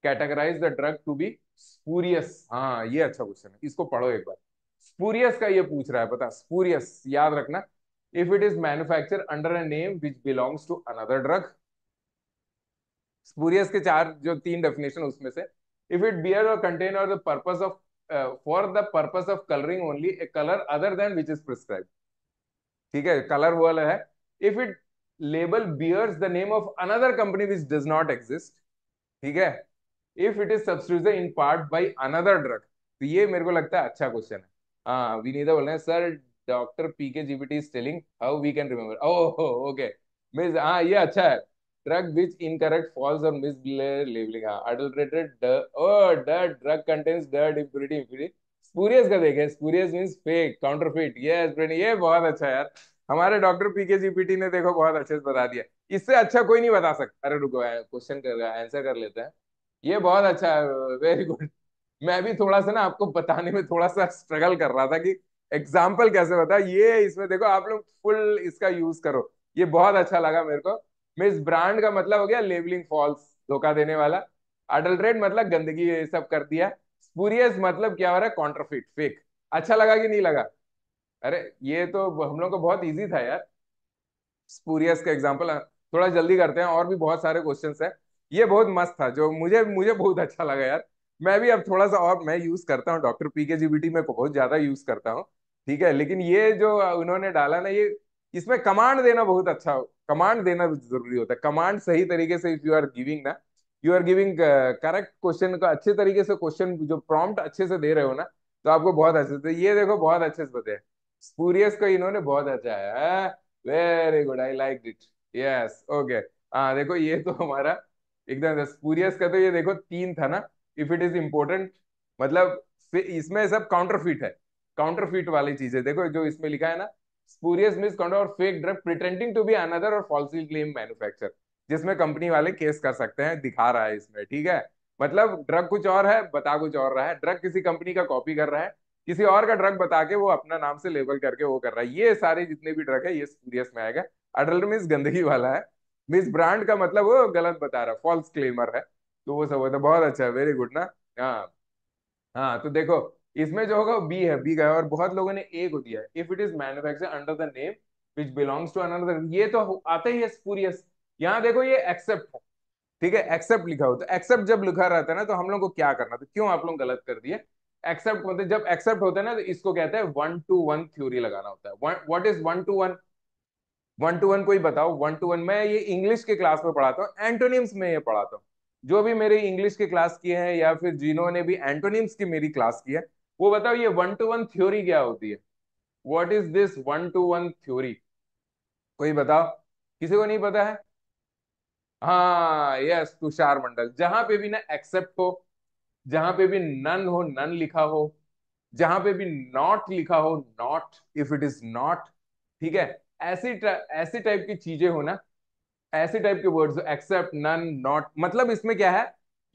Speaker 1: categorise the drug to be spurious. हाँ, ये अच्छा क्वेश्चन है, इसको पढ़ो एक बार। स्पूरियस का ये पूछ रहा है, बता स्पूरियस, याद रखना। If it is manufacture under a name which belongs to another drug. Spurious के चार जो तीन डेफिनेशन उसमें से, if it bear or contain or the purpose of for the purpose of colouring only a colour other than which is prescribe. ठीक है, colour वो वाला है। If it label bears the name of another company which does not exist. ठीक है। If it is substituted in part by another drug. तो ये मेरे को लगता है अच्छा क्वेश्चन है। हाँ, विनीता बोल रहे हैं sir, doctor P K GPT is telling how we can remember. Oh okay, miss, हाँ ये अच्छा है। Drug which incorrect false or mislabelling, हाँ adulterated, or the drug contains the impurity. Spurious का देखे, spurious means fake, counterfeit. Yes, ये बहुत अच्छा है यार। हमारे डॉक्टर पीके जीपीटी ने देखो बहुत अच्छे से बता दिया। इससे अच्छा कोई नहीं बता सकता। अरे रुको, क्वेश्चन कर आंसर कर लेते हैं। ये बहुत अच्छा है, वेरी गुड। मैं भी थोड़ा सा ना आपको बताने में थोड़ा सा स्ट्रगल कर रहा था कि एग्जाम्पल कैसे बता, ये इसमें देखो आप लोग फुल इसका यूज करो। ये बहुत अच्छा लगा मेरे को। मिस ब्रांड का मतलब हो गया लेबलिंग फॉल्स, धोखा देने वाला। अडल्ट्रेट मतलब गंदगी ये सब कर दिया। स्पूरियस मतलब क्या हो रहा है, कॉन्ट्रफिट, फेक। अच्छा लगा कि नहीं लगा? अरे ये तो हम लोग को बहुत इजी था यार। स्पूरियस का एग्जांपल थोड़ा जल्दी करते हैं, और भी बहुत सारे क्वेश्चंस हैं। ये बहुत मस्त था, जो मुझे मुझे बहुत अच्छा लगा यार। मैं भी अब थोड़ा सा और मैं यूज करता हूँ, डॉक्टर पीके जीबीटी में बहुत ज्यादा यूज करता हूँ। ठीक है, लेकिन ये जो उन्होंने डाला ना, ये इसमें कमांड देना बहुत अच्छा, कमांड देना जरूरी होता है। कमांड सही तरीके से इफ यू आर गिविंग ना, you are giving correct question का, अच्छे तरीके से क्वेश्चन जो प्रॉम्प्ट अच्छे से दे रहे हो ना, तो आपको बहुत अच्छे से, ये देखो बहुत अच्छे से बताया। स्पूरियस को इन्होंने बहुत अच्छा है। Very good, I like it. Yes, okay. हाँ देखो, ये तो हमारा एकदम स्पूरियस का, तो ये देखो तीन था ना। इफ इट इज इम्पोर्टेंट मतलब इसमें सब काउंटरफिट है। काउंटरफिट वाली चीजें देखो जो इसमें लिखा है ना। Spurious means counter or fake drug pretending to be another or falsely claim manufacture, जिसमें कंपनी वाले केस कर सकते हैं, दिखा रहा है इसमें। ठीक है, मतलब ड्रग कुछ और है, बता कुछ और रहा है। ड्रग किसी कंपनी का कॉपी कर रहा है, किसी और का ड्रग बता के वो अपना नाम से लेबल करके वो कर रहा है। ये सारे जितने भी ड्रग है ये स्पूरियस में आएगा। अडल्ट मीन्स गंदगी वाला है। मिस ब्रांड का मतलब वो गलत बता रहा है, फॉल्स क्लेमर है। तो वो सब होता है, बहुत अच्छा है, वेरी गुड ना। हाँ। हाँ तो देखो, इसमें जो होगा बी है, बी का है, और बहुत लोगों ने ए को दिया है। If it is manufacture under the name which belongs to another, ये तो आता ही है स्पूरियस। यहाँ देखो ये एक्सेप्ट है। ठीक है, एक्सेप्ट लिखा हो, तो एक्सेप्ट जब लिखा रहता है ना, तो हम लोग को क्या करना, तो क्यों आप लोग गलत कर दिए। एक्सेप्ट मतलब जब एक्सेप्ट होता है ना, तो इसको कहते हैं वन टू वन थ्योरी लगाना होता है। What is one two one? One two one कोई बताओ, वन टू वन। मैं ये इंग्लिश के क्लास में पढ़ाता हूँ, एंटोनिम्स में ये पढ़ाता हूँ। जो भी मेरे इंग्लिश के क्लास किए हैं या फिर जिन्होंने भी एंटोनिम्स की मेरी क्लास की है, वो बताओ ये वन टू वन थ्योरी क्या होती है। What is this one two one theory? कोई बताओ, किसी को नहीं पता है? हाँ यस, तुषार मंडल। जहां पे भी ना एक्सेप्ट हो, जहां पे भी नन हो, नन लिखा हो, जहां पे भी नॉट लिखा हो, not, if it is not. ठीक है, ऐसी टाइप की चीजें हो ना, ऐसे टाइप के वर्ड्स, एक्सेप्ट, नन, नॉट, मतलब इसमें क्या है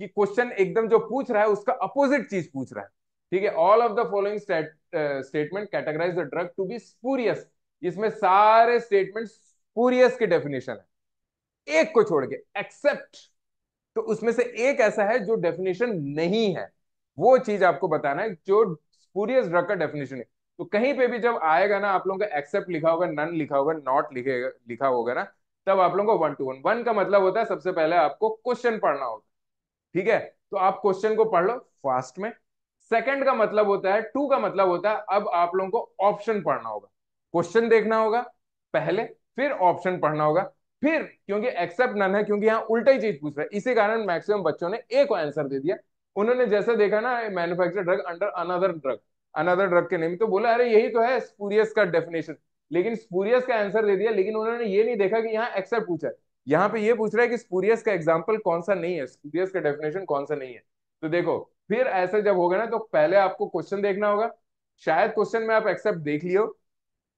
Speaker 1: कि क्वेश्चन एकदम जो पूछ रहा है उसका अपोजिट चीज पूछ रहा है। ठीक है, all of the following statement categorise the drug to be spurious. इसमें सारे स्टेटमेंट स्पूरियस के डेफिनेशन है, एक को छोड़ के, एक्सेप्ट। तो उसमें से एक ऐसा है जो डेफिनेशन नहीं है, वो चीज आपको बताना है जो स्पूरियस ड्रग का डेफिनेशन है। तो कहीं पे भी जब आएगा ना, आप लोगों का एक्सेप्ट लिखा होगा, नन लिखा होगा, नॉट लिखेगा लिखा होगा ना, तब आप लोगों को वन टू वन। वन का मतलब होता है सबसे पहले आपको क्वेश्चन पढ़ना होता है। ठीक है, तो आप क्वेश्चन को पढ़ लो फास्ट में। सेकंड का मतलब होता है, टू का मतलब होता है अब आप लोगों को ऑप्शन पढ़ना होगा। क्वेश्चन देखना होगा पहले, फिर ऑप्शन पढ़ना होगा। फिर क्योंकि एक्सेप्ट नन है, क्योंकि यहाँ उल्टा ही चीज पूछ रहा है, इसी कारण मैक्सिमम बच्चों ने ए को आंसर दे दिया। उन्होंने जैसे देखा ना manufacture drug under another drug, another drug के नेम, तो बोला अरे यही तो है स्पूरियस का डेफिनेशन, लेकिन स्पूरियस का आंसर दे दिया। लेकिन उन्होंने ये नहीं देखा कि यहाँ एक्सेप्ट पूछा है, यहाँ पे ये पूछ रहा है कि स्पूरियस का एग्जाम्पल कौन सा नहीं है, स्पूरियस का डेफिनेशन कौन सा नहीं है। तो देखो, फिर ऐसे जब होगा ना तो पहले आपको क्वेश्चन देखना होगा, शायद क्वेश्चन में आप एक्सेप्ट देख लियो,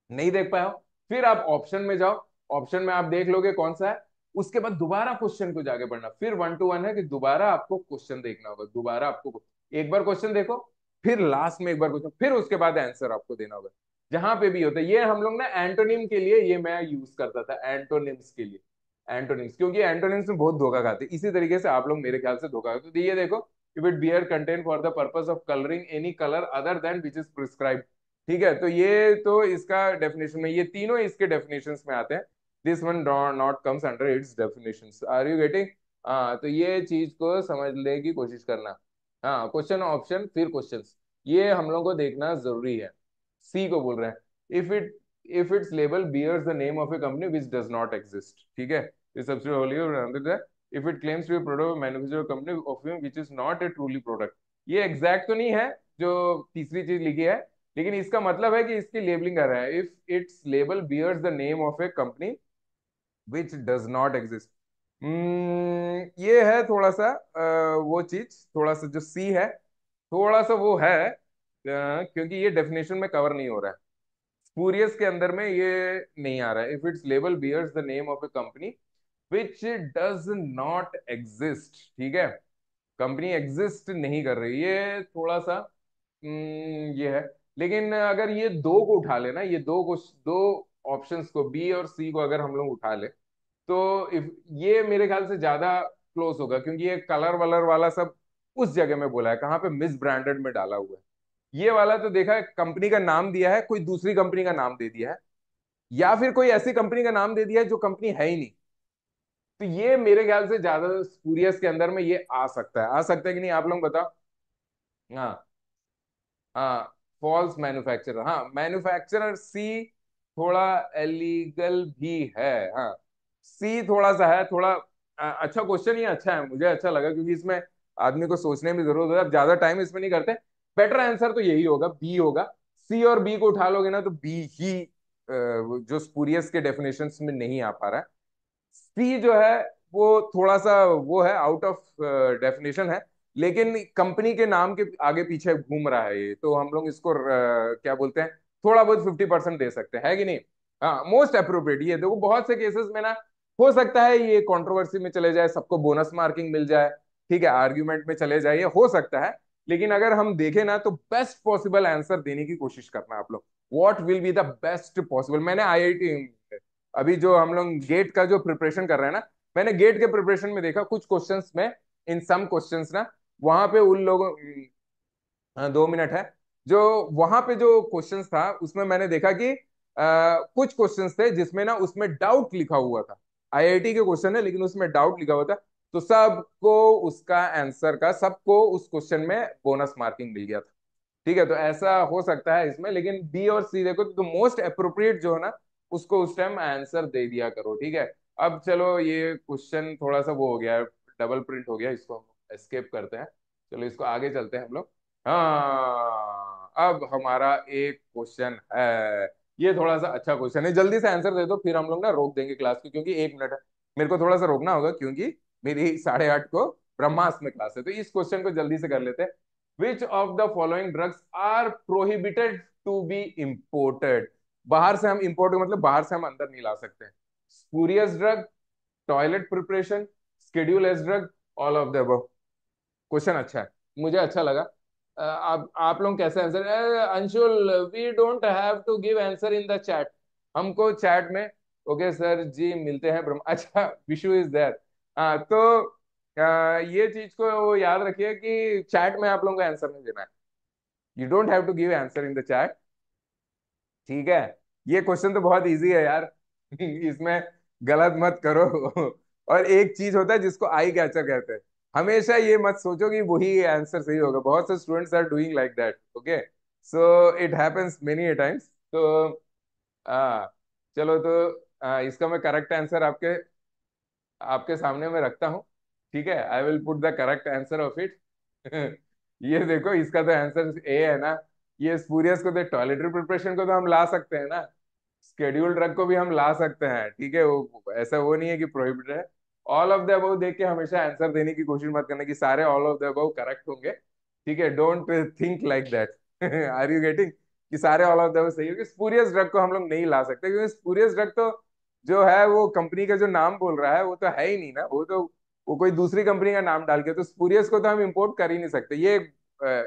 Speaker 1: नहीं देख पाए हो, फिर आप ऑप्शन में जाओ, ऑप्शन में आप देख लोगे कौन सा है, उसके बाद दोबारा क्वेश्चन को जाके पढ़ना, फिर 1 to 1 है कि दोबारा आपको क्वेश्चन देखना होगा, दोबारा आपको एक बार क्वेश्चन देखो, फिर लास्ट में एक बार क्वेश्चन, फिर उसके बाद आंसर आपको देना होगा। जहां पे भी होता है ये, हम लोग ना एंटोनिम के लिए ये मैं यूज करता था, एंटोनिम्स के लिए, एंटोनिम्स, क्योंकि एंटोनिम्स में बहुत धोखा खाते हैं, इसी तरीके से आप लोग मेरे ख्याल से धोखा खाते। तो ये देखो, if it bear content for the purpose of colouring any colour other than which is prescribe. ठीक है, तो ये तो इसका डेफिनेशन में, ये तीनों इसके डेफिनेशंस में आते हैं। This one not comes under its definitions, are you getting? हाँ, तो ये चीज को समझने की कोशिश करना। हाँ, क्वेश्चन ऑप्शन फिर क्वेश्चंस, ये हम लोग को देखना जरूरी है। सी को बोल रहे हैं, if its label bears the name of a company which does not exist, ठीक है, इस सबसे होली if it claims to be product manufacture company of which is not a truly product. ये एग्जैक्ट तो नहीं है जो तीसरी चीज लिखी है, लेकिन इसका मतलब है कि इसकी लेबलिंग कर रहा है, if its label bears the name of a company which does not exist. ये है थोड़ा सा वो चीज, थोड़ा सा जो सी है, थोड़ा सा वो है, क्योंकि ये डेफिनेशन में कवर नहीं हो रहा है, स्पूरियस के अंदर में ये नहीं आ रहा है, if its label bears the name of a company which does not exist, ठीक है, कंपनी एग्जिस्ट नहीं कर रही, ये थोड़ा सा ये है। लेकिन अगर ये दो को उठा लेना, ये दो ऑप्शंस को, बी और सी को अगर हम लोग उठा ले, तो इफ ये मेरे ख्याल से ज्यादा क्लोज होगा, क्योंकि ये कलर वलर वाला सब उस जगह में बोला है, कहाँ पे मिस ब्रांडेड में डाला हुआ है। ये वाला तो देखा है, कंपनी का नाम दिया है, कोई दूसरी कंपनी का नाम दे दिया है, या फिर कोई ऐसी कंपनी का नाम दे दिया है जो कंपनी है ही नहीं। तो ये मेरे ख्याल से ज्यादा स्पूरियस के अंदर में ये आ सकता है, आ सकता है कि नहीं, आप लोग बताओ। हाँ, हाँ, फॉल्स मैन्युफैक्चरर, हाँ मैन्युफैक्चरर सी थोड़ा एलीगल भी है। हाँ, सी थोड़ा सा है, थोड़ा अच्छा क्वेश्चन, ये अच्छा है, मुझे अच्छा लगा, क्योंकि इसमें आदमी को सोचने में जरूरत है, अब ज्यादा टाइम इसमें नहीं करते। बेटर आंसर तो यही होगा, बी होगा। सी और बी को उठा लोगे ना तो बी ही जो स्पूरियस के डेफिनेशंस में नहीं आ पा रहा है। सी जो है वो थोड़ा सा वो है, आउट ऑफ डेफिनेशन है, लेकिन कंपनी के नाम के आगे पीछे घूम रहा है ये, तो हम लोग इसको क्या बोलते हैं, थोड़ा बहुत 50% दे सकते हैं, है कि नहीं? हाँ, मोस्ट अप्रोप्रिएट, ये देखो बहुत से केसेस में ना हो सकता है ये कंट्रोवर्सी में चले जाए, सबको बोनस मार्किंग मिल जाए, ठीक है, आर्ग्यूमेंट में चले जाए, ये हो सकता है। लेकिन अगर हम देखें ना तो बेस्ट पॉसिबल आंसर देने की कोशिश करना आप लोग, what will be the best possible. मैंने आईआईटी, अभी जो हम लोग गेट का जो प्रिपरेशन कर रहे हैं ना, मैंने गेट के प्रिपरेशन में देखा कुछ क्वेश्चंस में, इन सम क्वेश्चंस ना, वहां पे उन लोगों, हाँ, 2 मिनट है, जो वहां पे जो क्वेश्चंस था उसमें मैंने देखा कि कुछ क्वेश्चंस थे जिसमें ना उसमें डाउट लिखा हुआ था, आईआईटी के क्वेश्चन है लेकिन उसमें डाउट लिखा हुआ था, तो सबको उसका आंसर का, सबको उस क्वेश्चन में बोनस मार्किंग मिल गया था। ठीक है, तो ऐसा हो सकता है इसमें, लेकिन बी और सी देखो तो मोस्ट अप्रोप्रिएट जो है ना, उसको उस टाइम आंसर दे दिया करो, ठीक है। अब चलो, ये क्वेश्चन थोड़ा सा वो हो गया है, डबल प्रिंट हो गया, इसको हम एस्केप करते हैं, चलो इसको आगे चलते हैं हम लोग। हाँ, अब हमारा एक क्वेश्चन है, ये थोड़ा सा अच्छा क्वेश्चन है, जल्दी से आंसर दे दो, फिर हम लोग ना रोक देंगे क्लास को, क्योंकि 1 मिनट है, मेरे को थोड़ा सा रोकना होगा, क्योंकि मेरी 8:30 को ब्रह्मास्त्र में क्लास है, तो इस क्वेश्चन को जल्दी से कर लेते हैं। Which of the following drugs are prohibited to be imported? बाहर से हम इम्पोर्ट, मतलब बाहर से हम अंदर नहीं ला सकते। Spurious drug, toilet preparation, schedule S drug, all of the above. Question अच्छा है, मुझे अच्छा लगा। आप लोग कैसे answer, Anshul we don't have to give answer in the chat, हमको चैट में, ओके सर जी मिलते हैं ब्रह्म, अच्छा विशु इज देयर। तो ये चीज को याद रखिए कि चैट में आप लोगों को आंसर नहीं देना है, you don't have to give answer in the chat, ठीक है। ये क्वेश्चन तो बहुत इजी है यार, इसमें गलत मत करो। और एक चीज होता है जिसको आई कैचर कहते हैं, हमेशा ये मत सोचो कि वही आंसर सही होगा, बहुत से students are doing like that, okay, so it happens many times. तो आ, चलो, तो इसका मैं करेक्ट आंसर आपके आपके सामने में रखता हूँ, ठीक है, I will put the correct answer of it. ये देखो, इसका तो आंसर ए है ना। ये स्पूरियस को तो, टॉयलेटरी प्रिपरेशन को तो हम ला सकते हैं ना, स्केड्यूल ड्रग को भी हम ला सकते हैं, ठीक है, वो ऐसा वो नहीं है कि प्रोहिबिटेड है। ऑल ऑफ द अबव देख के हमेशा आंसर देने की कोशिश मत करना कि सारे all of the above correct होंगे, ठीक है, don't think like that. Are you getting, कि सारे ऑल ऑफ द अबव सही होंगे। स्पूरियस ड्रग को हम लोग नहीं ला सकते, क्योंकि स्पूरियस ड्रग तो जो है वो कंपनी का जो नाम बोल रहा है वो तो है ही नहीं ना, वो तो वो कोई दूसरी कंपनी का नाम डाल के, तो स्पूरियस को तो हम इंपोर्ट कर ही नहीं सकते। ये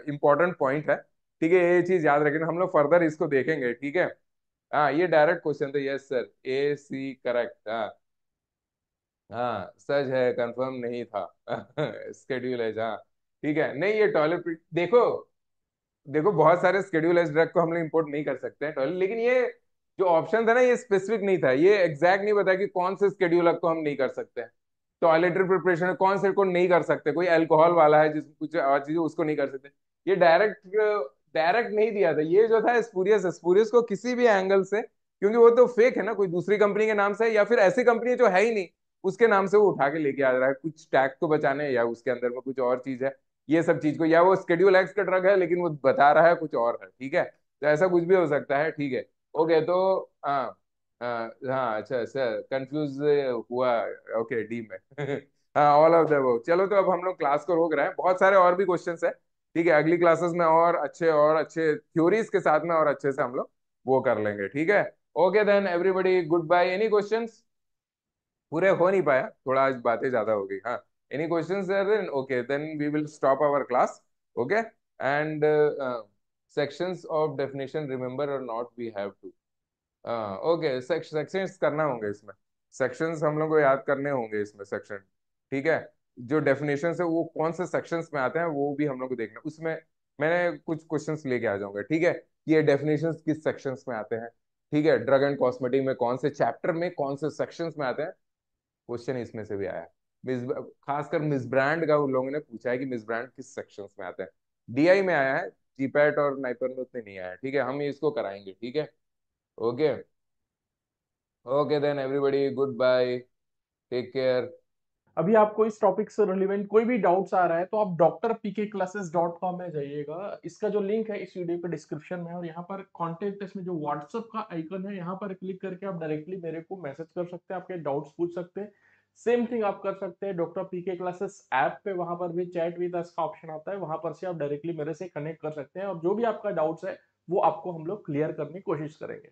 Speaker 1: इंपॉर्टेंट पॉइंट है, ठीक है, ये चीज याद रखना, हम लोग फर्दर इसको देखेंगे, ठीक है। हाँ, ये डायरेक्ट क्वेश्चन था, यस सर, ए सी करेक्ट, हाँ। हाँ सच है, कंफर्म नहीं था। स्केड्यूल है, हाँ, ठीक है। नहीं, ये टॉयलेट, देखो देखो, बहुत सारे स्केड्यूल ड्रग को हम लोग इंपोर्ट नहीं कर सकते हैं टॉयलेट, लेकिन ये जो ऑप्शन था ना, ये स्पेसिफिक नहीं था, ये एग्जैक्ट नहीं बताया कि कौन से स्केड्यूल को हम नहीं कर सकते हैं। टॉयलेटरी प्रिपरेशन कौन से को नहीं कर सकते, कोई अल्कोहल वाला है जिस कुछ और चीज उसको नहीं कर सकते। ये डायरेक्ट डायरेक्ट नहीं दिया था, ये जो था स्पूरियस, स्पूरियस को किसी भी एंगल से, क्योंकि वो तो फेक है ना, कोई दूसरी कंपनी के नाम से है, या फिर ऐसी कंपनी जो है ही नहीं उसके नाम से वो उठा के लेके आ रहा है, कुछ टैग को बचाने, या उसके अंदर में कुछ और चीज है, ये सब चीज को, या वो स्केड्यूल एक्स का ड्रग है लेकिन वो बता रहा है कुछ और है, ठीक है, तो ऐसा कुछ भी हो सकता है, ठीक है। ओके, तो हाँ, हाँ, अच्छा अच्छा, कंफ्यूज हुआ, ओके, डी में। हाँ, ऑल ऑफ द अबव। चलो, तो अब हम लोग क्लास को रोक रहे हैं, बहुत सारे और भी क्वेश्चंस है, ठीक है, अगली क्लासेस में और अच्छे थ्योरीज के साथ में और अच्छे से हम लोग वो कर लेंगे, ठीक है। Okay then everybody, good bye. Any questions? पूरे हो नहीं पाया, थोड़ा आज बातें ज्यादा हो गई, हाँ। Any questions then? Okay then we will stop our class, okay. And sections of definition remember और not, we have to, okay, sections करना होंगे इसमें, सेक्शंस हम लोग को याद करने होंगे इसमें, सेक्शन, ठीक है। जो डेफिनेशन है वो कौन से सेक्शंस में आते हैं वो भी हम लोग को देखना, उसमें मैंने कुछ क्वेश्चंस लेके आ जाऊंगा, ठीक है। ये डेफिनेशंस किस सेक्शंस में आते हैं, ठीक है, ड्रग एंड कॉस्मेटिक में कौन से चैप्टर में कौन से सेक्शंस में आते हैं, क्वेश्चन इसमें से भी आया है। मिस खासकर मिस ब्रांड का उन लोगों ने पूछा है कि मिस ब्रांड किस सेक्शंस में आते हैं। डीआई में आया है, जीपैट और नाइपर में उतने नहीं आया है, ठीक है, हम इसको कराएंगे, ठीक है। Okay, okay then everybody, good bye, take care.
Speaker 2: अभी आपको इस टॉपिक से रिलेवेंट कोई भी डाउट्स आ रहा है तो आप drpkclasses.com में जाइएगा। इसका जो लिंक है इस वीडियो पे डिस्क्रिप्शन में है, और यहाँ पर कॉन्टेक्ट अस में जो व्हाट्सएप का आइकन है यहाँ पर क्लिक करके आप डायरेक्टली मेरे को मैसेज कर सकते हैं, आपके डाउट्स पूछ सकते हैं। सेम थिंग आप कर सकते हैं डॉक्टर पीके क्लासेस ऐप पे, वहां पर भी चैट विद अस का ऑप्शन आता है, वहां पर से आप डायरेक्टली मेरे से कनेक्ट कर सकते हैं, और जो भी आपका डाउट्स है वो आपको हम लोग क्लियर करने की कोशिश करेंगे।